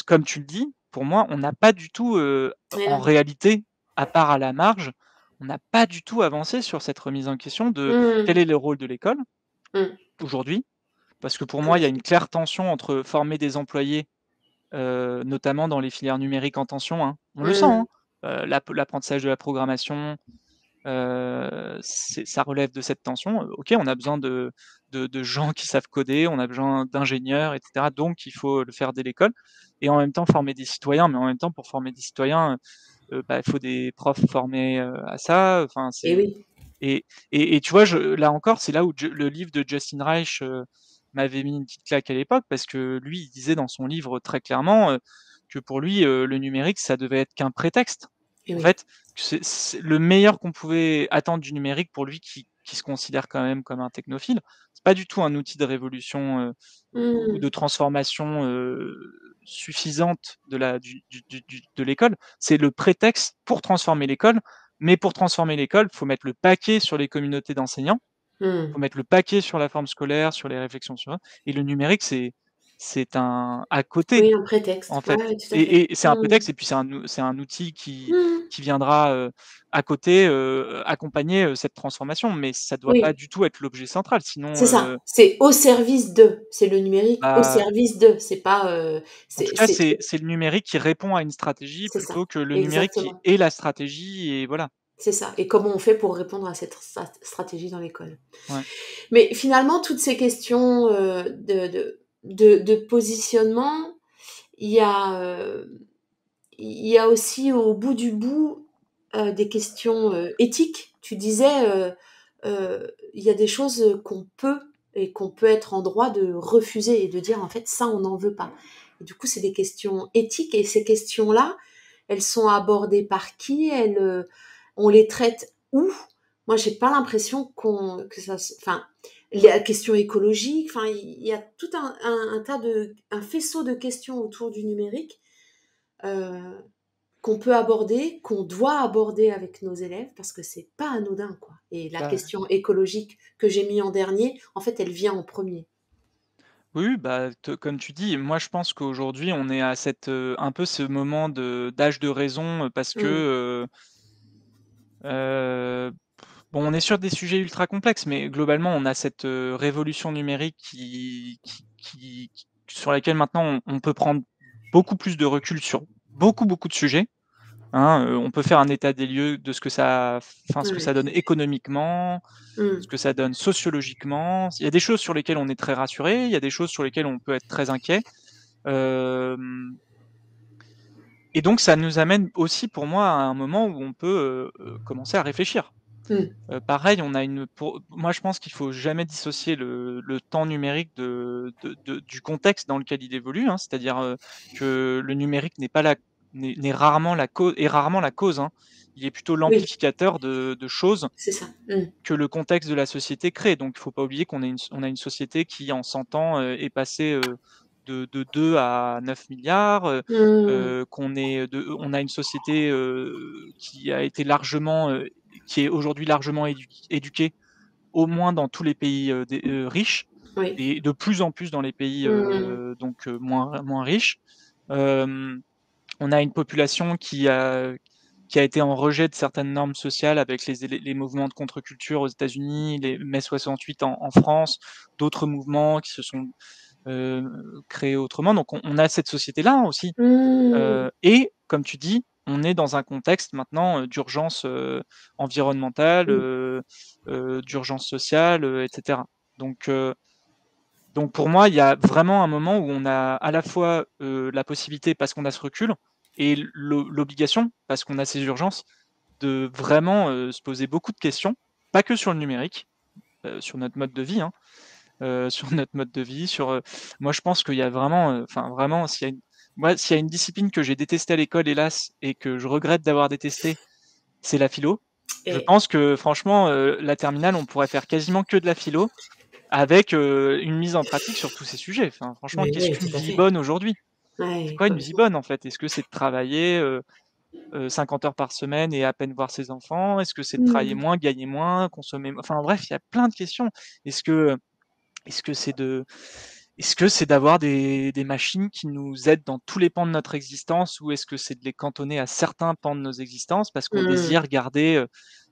comme tu le dis, pour moi, on n'a pas du tout, Mais en non. réalité, à part à la marge, on n'a pas du tout avancé sur cette remise en question de Mmh. quel est le rôle de l'école Mmh. aujourd'hui? Parce que pour Tout moi, à il y a une fait. claire tension entre former des employés, notamment dans les filières numériques en tension, hein. On le sent, Mmh. hein, l'apprentissage de la programmation, ça relève de cette tension. OK, on a besoin de gens qui savent coder, on a besoin d'ingénieurs et cetera, donc il faut le faire dès l'école et en même temps former des citoyens, mais en même temps pour former des citoyens, bah, il faut des profs formés, à ça, enfin Et c'est oui. et tu vois, là encore, c'est là où le livre de Justin Reich, m'avait mis une petite claque à l'époque parce que lui, il disait dans son livre très clairement, que pour lui, le numérique, ça devait être qu'un prétexte. Et En oui. fait, c'est le meilleur qu'on pouvait attendre du numérique pour lui qui se considère quand même comme un technophile. C'est pas du tout un outil de révolution, ou Mmh. de transformation, suffisante de la du de l'école. C'est le prétexte pour transformer l'école, mais pour transformer l'école, faut mettre le paquet sur les communautés d'enseignants, Mmh. faut mettre le paquet sur la forme scolaire, sur les réflexions sur et le numérique, c'est un à côté, Oui, un en prétexte. Ouais, fait ouais, tout à fait. et c'est un Mmh. prétexte et puis c'est un outil Mmh. qui viendra, à côté, accompagner, cette transformation, mais ça doit pas Oui, du tout être l'objet central, sinon, c'est ça. C'est au service de. C'est le numérique au bah, service de. C'est pas, en tout c'est cas, c'est c'est le numérique qui répond à une stratégie c'est ça. plutôt que le numérique qui Exactement. est la stratégie et voilà. C'est ça. Et comment on fait pour répondre à cette stratégie dans l'école? Ouais. Mais finalement, toutes ces questions, de positionnement, il y a, il y a aussi au bout du bout, des questions, éthiques. Tu disais, il y a des choses, qu'on peut et qu'on peut être en droit de refuser et de dire: «En fait, ça, on n'en veut pas». Et du coup, c'est des questions éthiques et ces questions-là, elles sont abordées par qui? On les traite où? Moi, j'ai pas l'impression que ça se enfin, la question écologique, enfin, il y a tout un tas un faisceau de questions autour du numérique, heu, qu'on peut aborder, qu'on doit aborder avec nos élèves parce que c'est pas anodin, quoi. Et la Bah, question écologique que j'ai mis en dernier, en fait, elle vient en premier. oui, oui, bah, te comme tu dis, moi je pense qu'aujourd'hui on est à cette, un peu ce moment d'âge de raison, parce que, Mmh. bon, on est sur des sujets ultra complexes, mais globalement on a cette, révolution numérique sur laquelle maintenant on peut prendre beaucoup plus de recul sur beaucoup, beaucoup de sujets. Hein, on peut faire un état des lieux de ce que Ouais. ça donne économiquement, Mmh. ce que ça donne sociologiquement. Il y a des choses sur lesquelles on est très rassuré, il y a des choses sur lesquelles on peut être très inquiet. Hem et donc ça nous amène aussi pour moi à un moment où on peut, commencer à réfléchir. Mmh. Pareil, on a une pour moi je pense qu'il faut jamais dissocier le temps numérique du contexte dans lequel il évolue, hein. C'est-à-dire, que le numérique n'est pas la n'est rarement la cause est rarement la cause, hein. Il est plutôt Oui, l'amplificateur de choses c'est ça. Mmh. que le contexte de la société crée. Donc il faut pas oublier on a une société qui en 100 ans, est passée, de 2 à 9 000 000 Mmh. on a une société, qui a été largement, qui est aujourd'hui largement éduquée, au moins dans tous les pays, riches Oui. et de plus en plus dans les pays, Mmh. moins riches. Hem, on a une population qui a été en rejet de certaines normes sociales avec les mouvements de contre-culture aux États-Unis, les mai 68 en France, d'autres mouvements qui se sont, créés autrement. Donc on a cette société-là hein, aussi. Mmh. Et comme tu dis, on est dans un contexte maintenant, d'urgence, environnementale, Mmh. d'urgence sociale, et cetera. Donc heu, donc pour moi, il y a vraiment un moment où on a à la fois, la possibilité parce qu'on a ce recul et l'obligation, parce qu'on a ces urgences, de vraiment, se poser beaucoup de questions, pas que sur le numérique, sur notre mode de vie, hein, sur notre mode de vie, moi je pense qu'il y a vraiment, enfin vraiment s'il y a une discipline que j'ai détestée à l'école hélas et que je regrette d'avoir détestée, c'est la philo. Je Et pense que franchement, la terminale, on pourrait faire quasiment que de la philo avec, une mise en pratique sur tous ces sujets. Enfin franchement, mais qu'est-ce oui, qu'une tout à vie fait. bonne aujourd'hui? C'est Ouais, quoi une vie complètement. bonne en fait? Est-ce que c'est de travailler, 50 heures par semaine et à peine voir ses enfants? Est-ce que c'est de travailler Mmh. moins, gagner moins, consommer moins? Enfin bref, il y a plein de questions. Est-ce que, est-ce que c'est de est-ce que c'est d'avoir des machines qui nous aident dans tous les pans de notre existence ou est-ce que c'est de les cantonner à certains pans de nos existences parce qu'on Mmh. désire garder,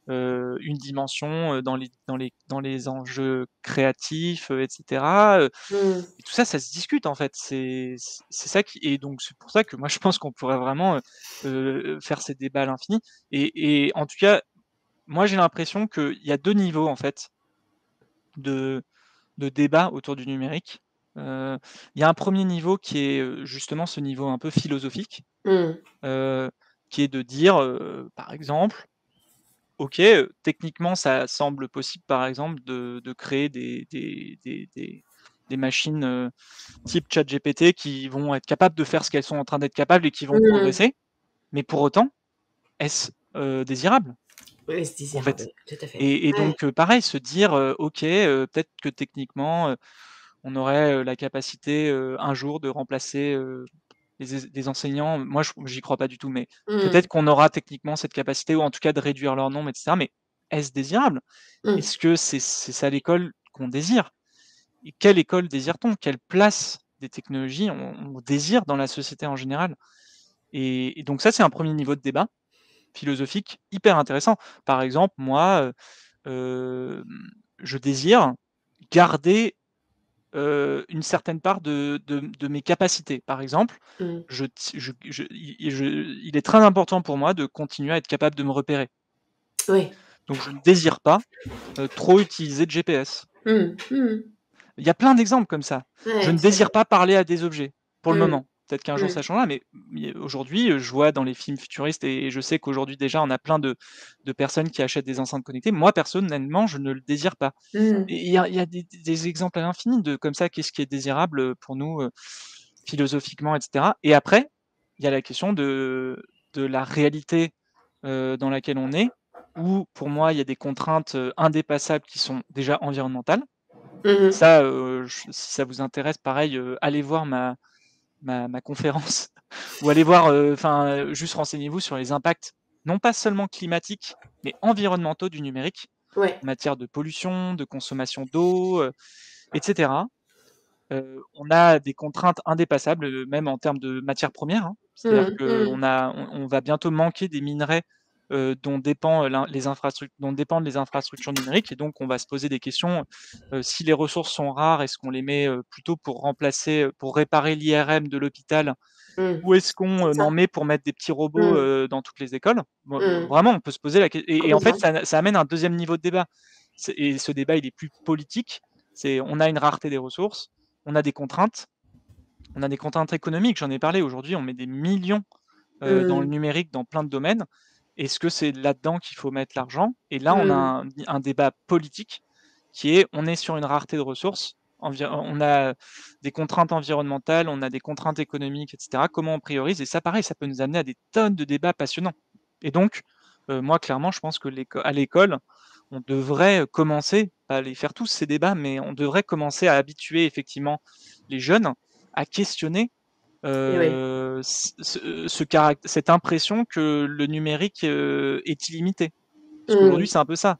une dimension, dans les enjeux créatifs, et cetera, Mmh. et tout ça, ça se discute en fait. C'est ça qui et donc c'est pour ça que moi je pense qu'on pourrait vraiment, faire ces débats à l'infini et en tout cas, moi j'ai l'impression qu'il y a 2 niveaux en fait de débat autour du numérique. Heu, il y a un premier niveau qui est, justement ce niveau un peu philosophique, Mmh. heu, qui est de dire, par exemple: «OK, techniquement ça semble possible par exemple de créer des des machines type ChatGPT qui vont être capables de faire ce qu'elles sont en train d'être capables et qui vont Mmh. progresser. Mais pour autant, est-ce désirable, Oui, c'est en désirable, fait? oui, tout à fait. Et Ouais. donc pareil, se dire, «OK, peut-être que techniquement, on aurait, la capacité, un jour de remplacer, des enseignants». Moi, j'y crois pas du tout, mais Mmh. peut-être qu'on aura techniquement cette capacité ou en tout cas de réduire leur nombre et cetera, mais est-ce désirable? Mmh. Est-ce que c'est ça l'école qu'on désire? Et quelle école désire-t-on? Quelle place des technologies on désire dans la société en général? Et donc ça, c'est un premier niveau de débat philosophique hyper intéressant. Par exemple, moi, hem, je désire garder, une certaine part de mes capacités. Par exemple, Mmh. il est très important pour moi de continuer à être capable de me repérer. Oui. Donc je ne désire pas, trop utiliser de GPS. Mmh. Mmh. Il y a plein d'exemples comme ça. Je Ouais, ne tout à désire fait. pas parler à des objets, pour le Mmh. moment. Peut-être qu'un jour Mmh. ça changera, mais aujourd'hui, je vois dans les films futuristes et je sais qu'aujourd'hui déjà on a plein de personnes qui achètent des enceintes connectées. Moi personnellement, je ne le désire pas. Mmh. Et il y a des exemples à l'infini de comme ça, qu'est-ce qui est désirable, pour nous, philosophiquement et cetera. Et après, il y a la question de la réalité, dans laquelle on est, où pour moi il y a des contraintes, indépassables qui sont déjà environnementales. Mmh mh. Ça, si ça vous intéresse, pareil, allez voir ma conférence ou allez voir, juste renseignez-vous sur les impacts, non pas seulement climatiques, mais environnementaux du numérique, Ouais. en matière de pollution, de consommation d'eau, et cetera. On a des contraintes indépassables, même en termes de matières premières, hein. C'est-à-dire Mmh. Mmh. qu'on va bientôt manquer des minerais, dont dépend, dont dépendent les infrastructures numériques et donc on va se poser des questions, si les ressources sont rares, est-ce qu'on les met, plutôt pour remplacer, pour réparer l'IRM de l'hôpital Mmh. ou est-ce qu'on, C'est ça. en met pour mettre des petits robots, Mmh. dans toutes les écoles? Mmh. Vraiment, on peut se poser la question. Et en fait, Complètement. ça amène un deuxième niveau de débat. Et ce débat, il est plus politique. C'est on a une rareté des ressources, on a des contraintes, on a des contraintes économiques, j'en ai parlé. Aujourd'hui, on met des millions, dans le Mmh. numérique, dans plein de domaines. Est-ce que c'est là-dedans qu'il faut mettre l'argent? Et là, on a Mmh. un débat politique qui est, on est sur une rareté de ressources, on a des contraintes environnementales, on a des contraintes économiques et cetera. Comment on priorise? Et ça, pareil, ça peut nous amener à des tonnes de débats passionnants. Et donc, moi, clairement, je pense que à l'école, on devrait commencer, pas les faire tous ces débats, mais on devrait commencer à habituer effectivement les jeunes à questionner, Et oui. cette impression que le numérique, est illimité. Parce qu'aujourd'hui, Mmh. c'est un peu ça.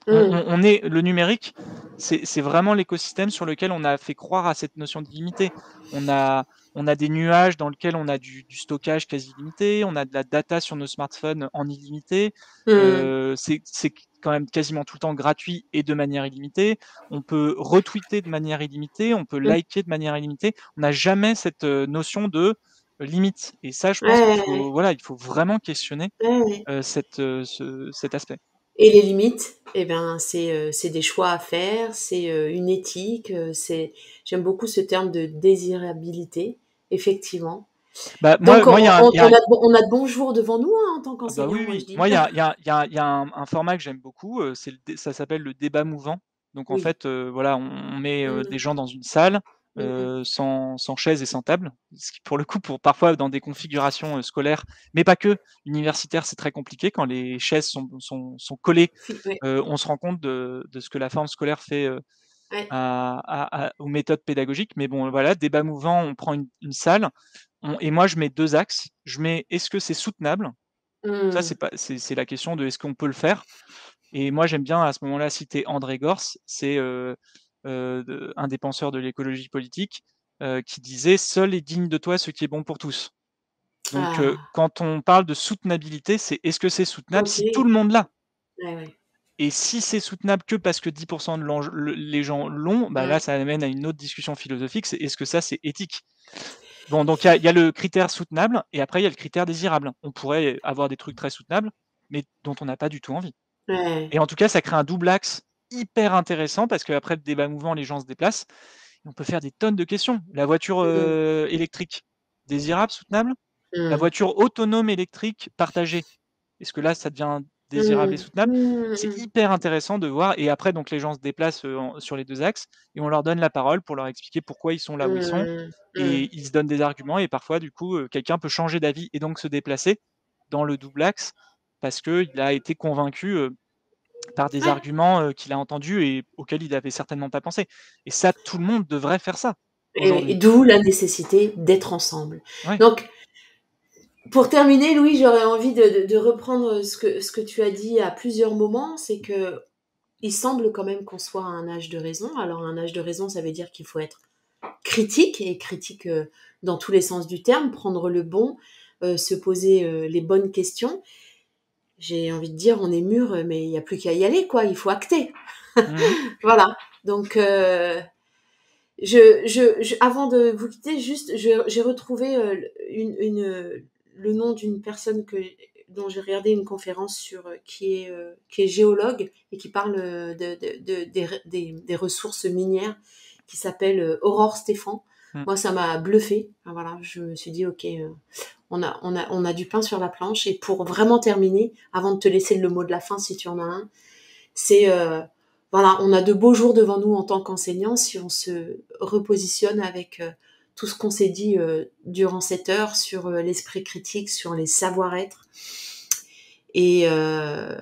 Mmh. On est le numérique, c'est vraiment l'écosystème sur lequel on a fait croire à cette notion d'illimité. On a on a des nuages dans lesquels on a du stockage quasi illimité, on a de la data sur nos smartphones en illimité, Mmh. c'est quand même quasiment tout le temps gratuit et de manière illimitée. On peut retweeter de manière illimitée, on peut Mmh. liker de manière illimitée. On n'a jamais cette, notion de, limite et ça, je Ouais, pense qu'il ouais, ouais. faut voilà, il faut vraiment questionner, Ouais, ouais. cet aspect. Et les limites, eh ben, c'est des choix à faire, c'est, une éthique, j'aime beaucoup ce terme de désirabilité, effectivement. Bah, Donc moi, il y a un il y a on a de bons jours devant nous, hein, en tant ah bah, qu'enseignant, oui, moi je oui. dis. Moi, il y a un format que j'aime beaucoup, c'est ça s'appelle le débat mouvant. Donc en Oui. fait, voilà, on met, des Mmh. gens dans une salle, Mmh. sans chaises et sans table. Ce qui pour le coup, pour parfois dans des configurations, scolaires, mais pas que, universitaires, c'est très compliqué quand les chaises sont collées, Ouais, on se rend compte de ce que la forme scolaire fait, ouais. aux méthodes pédagogiques. Mais bon, voilà, débat mouvant, on prend une salle, et moi je mets 2 axes. Je mets: «Est-ce que c'est soutenable?» Ça, Mmh. c'est la question de est-ce qu'on peut le faire? Et moi, j'aime bien à ce moment-là citer André Gorz, c'est, un des penseurs de l'écologie politique, qui disait: «Seul est digne de toi ce qui est bon pour tous». Donc, Ah, quand on parle de soutenabilité, c'est est-ce que c'est soutenable si tout OK. le monde l'a? Ouais, ouais. Et si c'est soutenable que parce que 10 de les gens l'ont, bah, là, Ouais. ça amène à une autre discussion philosophique, c'est est-ce que ça, c'est éthique? Bon, donc il y a le critère soutenable et après il y a le critère désirable. On pourrait avoir des trucs très soutenables, mais dont on n'a pas du tout envie. Ouais. Et en tout cas, ça crée un double axe hyper intéressant parce qu'après le débat mouvant, les gens se déplacent et on peut faire des tonnes de questions. La voiture, Mmh. électrique, désirable, soutenable? La Mmh. voiture autonome électrique partagée, est-ce que là, ça devient désirables et soutenables. C'est Mmh. hyper intéressant de voir et après donc les gens se déplacent, sur les 2 axes et on leur donne la parole pour leur expliquer pourquoi ils sont là où ils sont Mmh. et Mmh. ils se donnent des arguments et parfois du coup, quelqu'un peut changer d'avis et donc se déplacer dans le double axe parce qu'il a été convaincu, par des Ouais, arguments, qu'il a entendus et auxquels il avait certainement pas pensé et ça, tout le monde devrait faire ça et aujourd'hui. d'où la nécessité d'être ensemble. Ouais. Donc pour terminer, Louis, j'aurais envie de reprendre ce que tu as dit à plusieurs moments, c'est qu'il semble quand même qu'on soit à un âge de raison. Alors un âge de raison, ça veut dire qu'il faut être critique et critique, dans tous les sens du terme, prendre le bon, se poser, les bonnes questions. J'ai envie de dire, on est mûr, mais il y a plus qu'à y aller, quoi, il faut acter. Mmh. Voilà, donc avant de vous quitter, juste, j'ai retrouvé le nom d'une personne dont j'ai regardé une conférence sur, qui est géologue et qui parle des ressources minières, qui s'appelle Aurore Stéphan. Mmh. Moi, ça m'a bluffé. Enfin, voilà, je me suis dit, ok, on a du pain sur la planche. Et pour vraiment terminer, avant de te laisser le mot de la fin, si tu en as un, c'est voilà, on a de beaux jours devant nous en tant qu'enseignants si on se repositionne avec tout ce qu'on s'est dit durant cette heure sur l'esprit critique, sur les savoir-être et, euh,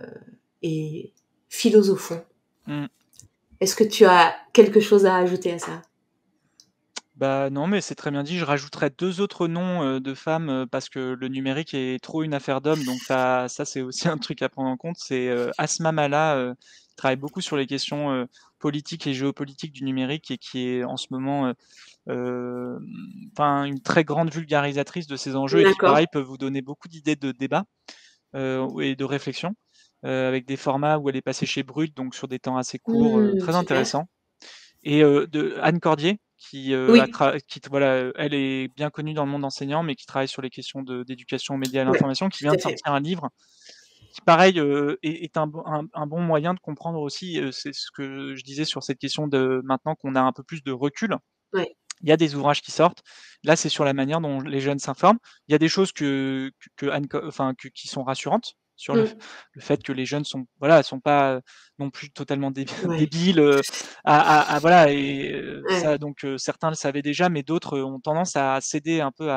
et philosophons. Mmh. Est-ce que tu as quelque chose à ajouter à ça? Bah, non, mais c'est très bien dit. Je rajouterais 2 autres noms, de femmes, parce que le numérique est trop une affaire d'hommes, donc ça c'est aussi un truc à prendre en compte. C'est, Asma Mala, qui travaille beaucoup sur les questions, politiques et géopolitiques du numérique et qui est en ce moment, enfin une très grande vulgarisatrice de ces enjeux et qui D'accord. pareil peut vous donner beaucoup d'idées de débat, et de réflexion, avec des formats où elle est passée chez Brut, donc sur des temps assez courts, très Super. intéressants. Et de Anne Cordier qui, a Oui, tra qui voilà, elle est bien connue dans le monde enseignant, mais qui travaille sur les questions d'éducation aux médias et à ouais, l'information, qui tout vient à de fait. sortir un livre qui pareil, est un bon moyen de comprendre aussi, c'est ce que je disais sur cette question de maintenant qu'on a un peu plus de recul, Ouais. il y a des ouvrages qui sortent. Là, c'est sur la manière dont les jeunes s'informent. Il y a des choses que Anne Co enfin, qui sont rassurantes sur Mm. le fait que les jeunes sont voilà, sont pas non plus totalement Ouais. débiles, à voilà et Ouais. ça donc certains le savaient déjà, mais d'autres, ont tendance à céder un peu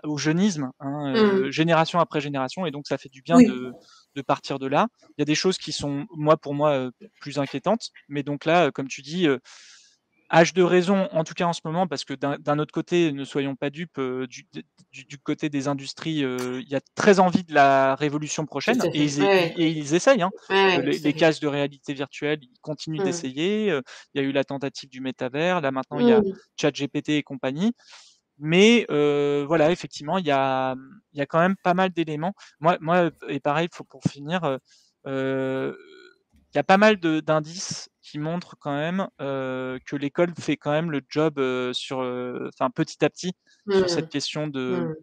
au jeunisme, hein, Mm. génération après génération et donc ça fait du bien Oui. de partir de là. Il y a des choses qui sont, pour moi, plus inquiétantes, mais donc là, comme tu dis, âge de raison, en tout cas en ce moment, parce que d'un autre côté, ne soyons pas dupes, du côté des industries, il y a très envie de la révolution Tout prochaine à et fait. Ouais. ils essayent, hein. Ouais, ouais, Les tout à fait. casques de réalité virtuelle, ils continuent Mm. d'essayer, il y a eu la tentative du métavers, là maintenant il y a Mm. ChatGPT et compagnie. Mais voilà, effectivement, il y a quand même pas mal d'éléments. Moi et pareil, pour finir, il y a pas mal d'indices qui montrent quand même, que l'école fait quand même le job, enfin petit à petit sur cette Mm. question Mm.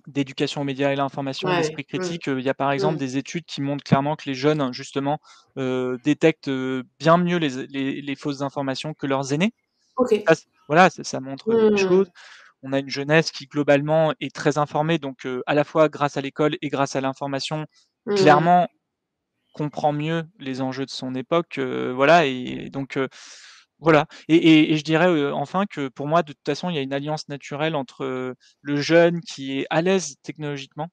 d'éducation aux médias et l'information, Ouais. d'esprit Mm. critique. Il y a par exemple Mm. des études qui montrent clairement que les jeunes justement, détectent, bien mieux les fausses informations que leurs aînés. OK. Ça c voilà, ça montre des choses. Mmh. On a une jeunesse qui globalement est très informée, donc à la fois grâce à l'école et grâce à l'information, Mmh. clairement comprend mieux les enjeux de son époque, voilà et donc voilà et je dirais, enfin que pour moi, de toute façon, il y a une alliance naturelle entre, le jeune qui est à l'aise technologiquement,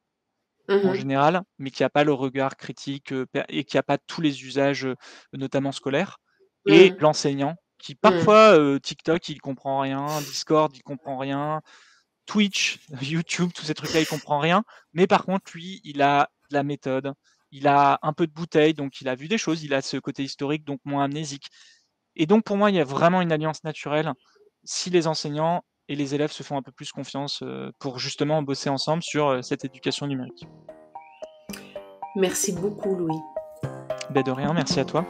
Mmh en mh. général, mais qui a pas le regard critique, per et qui a pas tous les usages, notamment scolaires et Mmh. l'enseignant qui Mmh. parfois, TikTok, il comprend rien, Discord, il comprend rien, Twitch, YouTube, tous ces trucs-là, il comprend rien, mais par contre, lui, il a de la méthode, il a un peu de bouteille, donc il a vu des choses, il a ce côté historique, donc moins amnésique et donc pour moi, il y a vraiment une alliance naturelle si les enseignants et les élèves se font un peu plus confiance, pour justement bosser ensemble sur, cette éducation numérique. Merci beaucoup, Louis. Beh, de rien, merci à toi.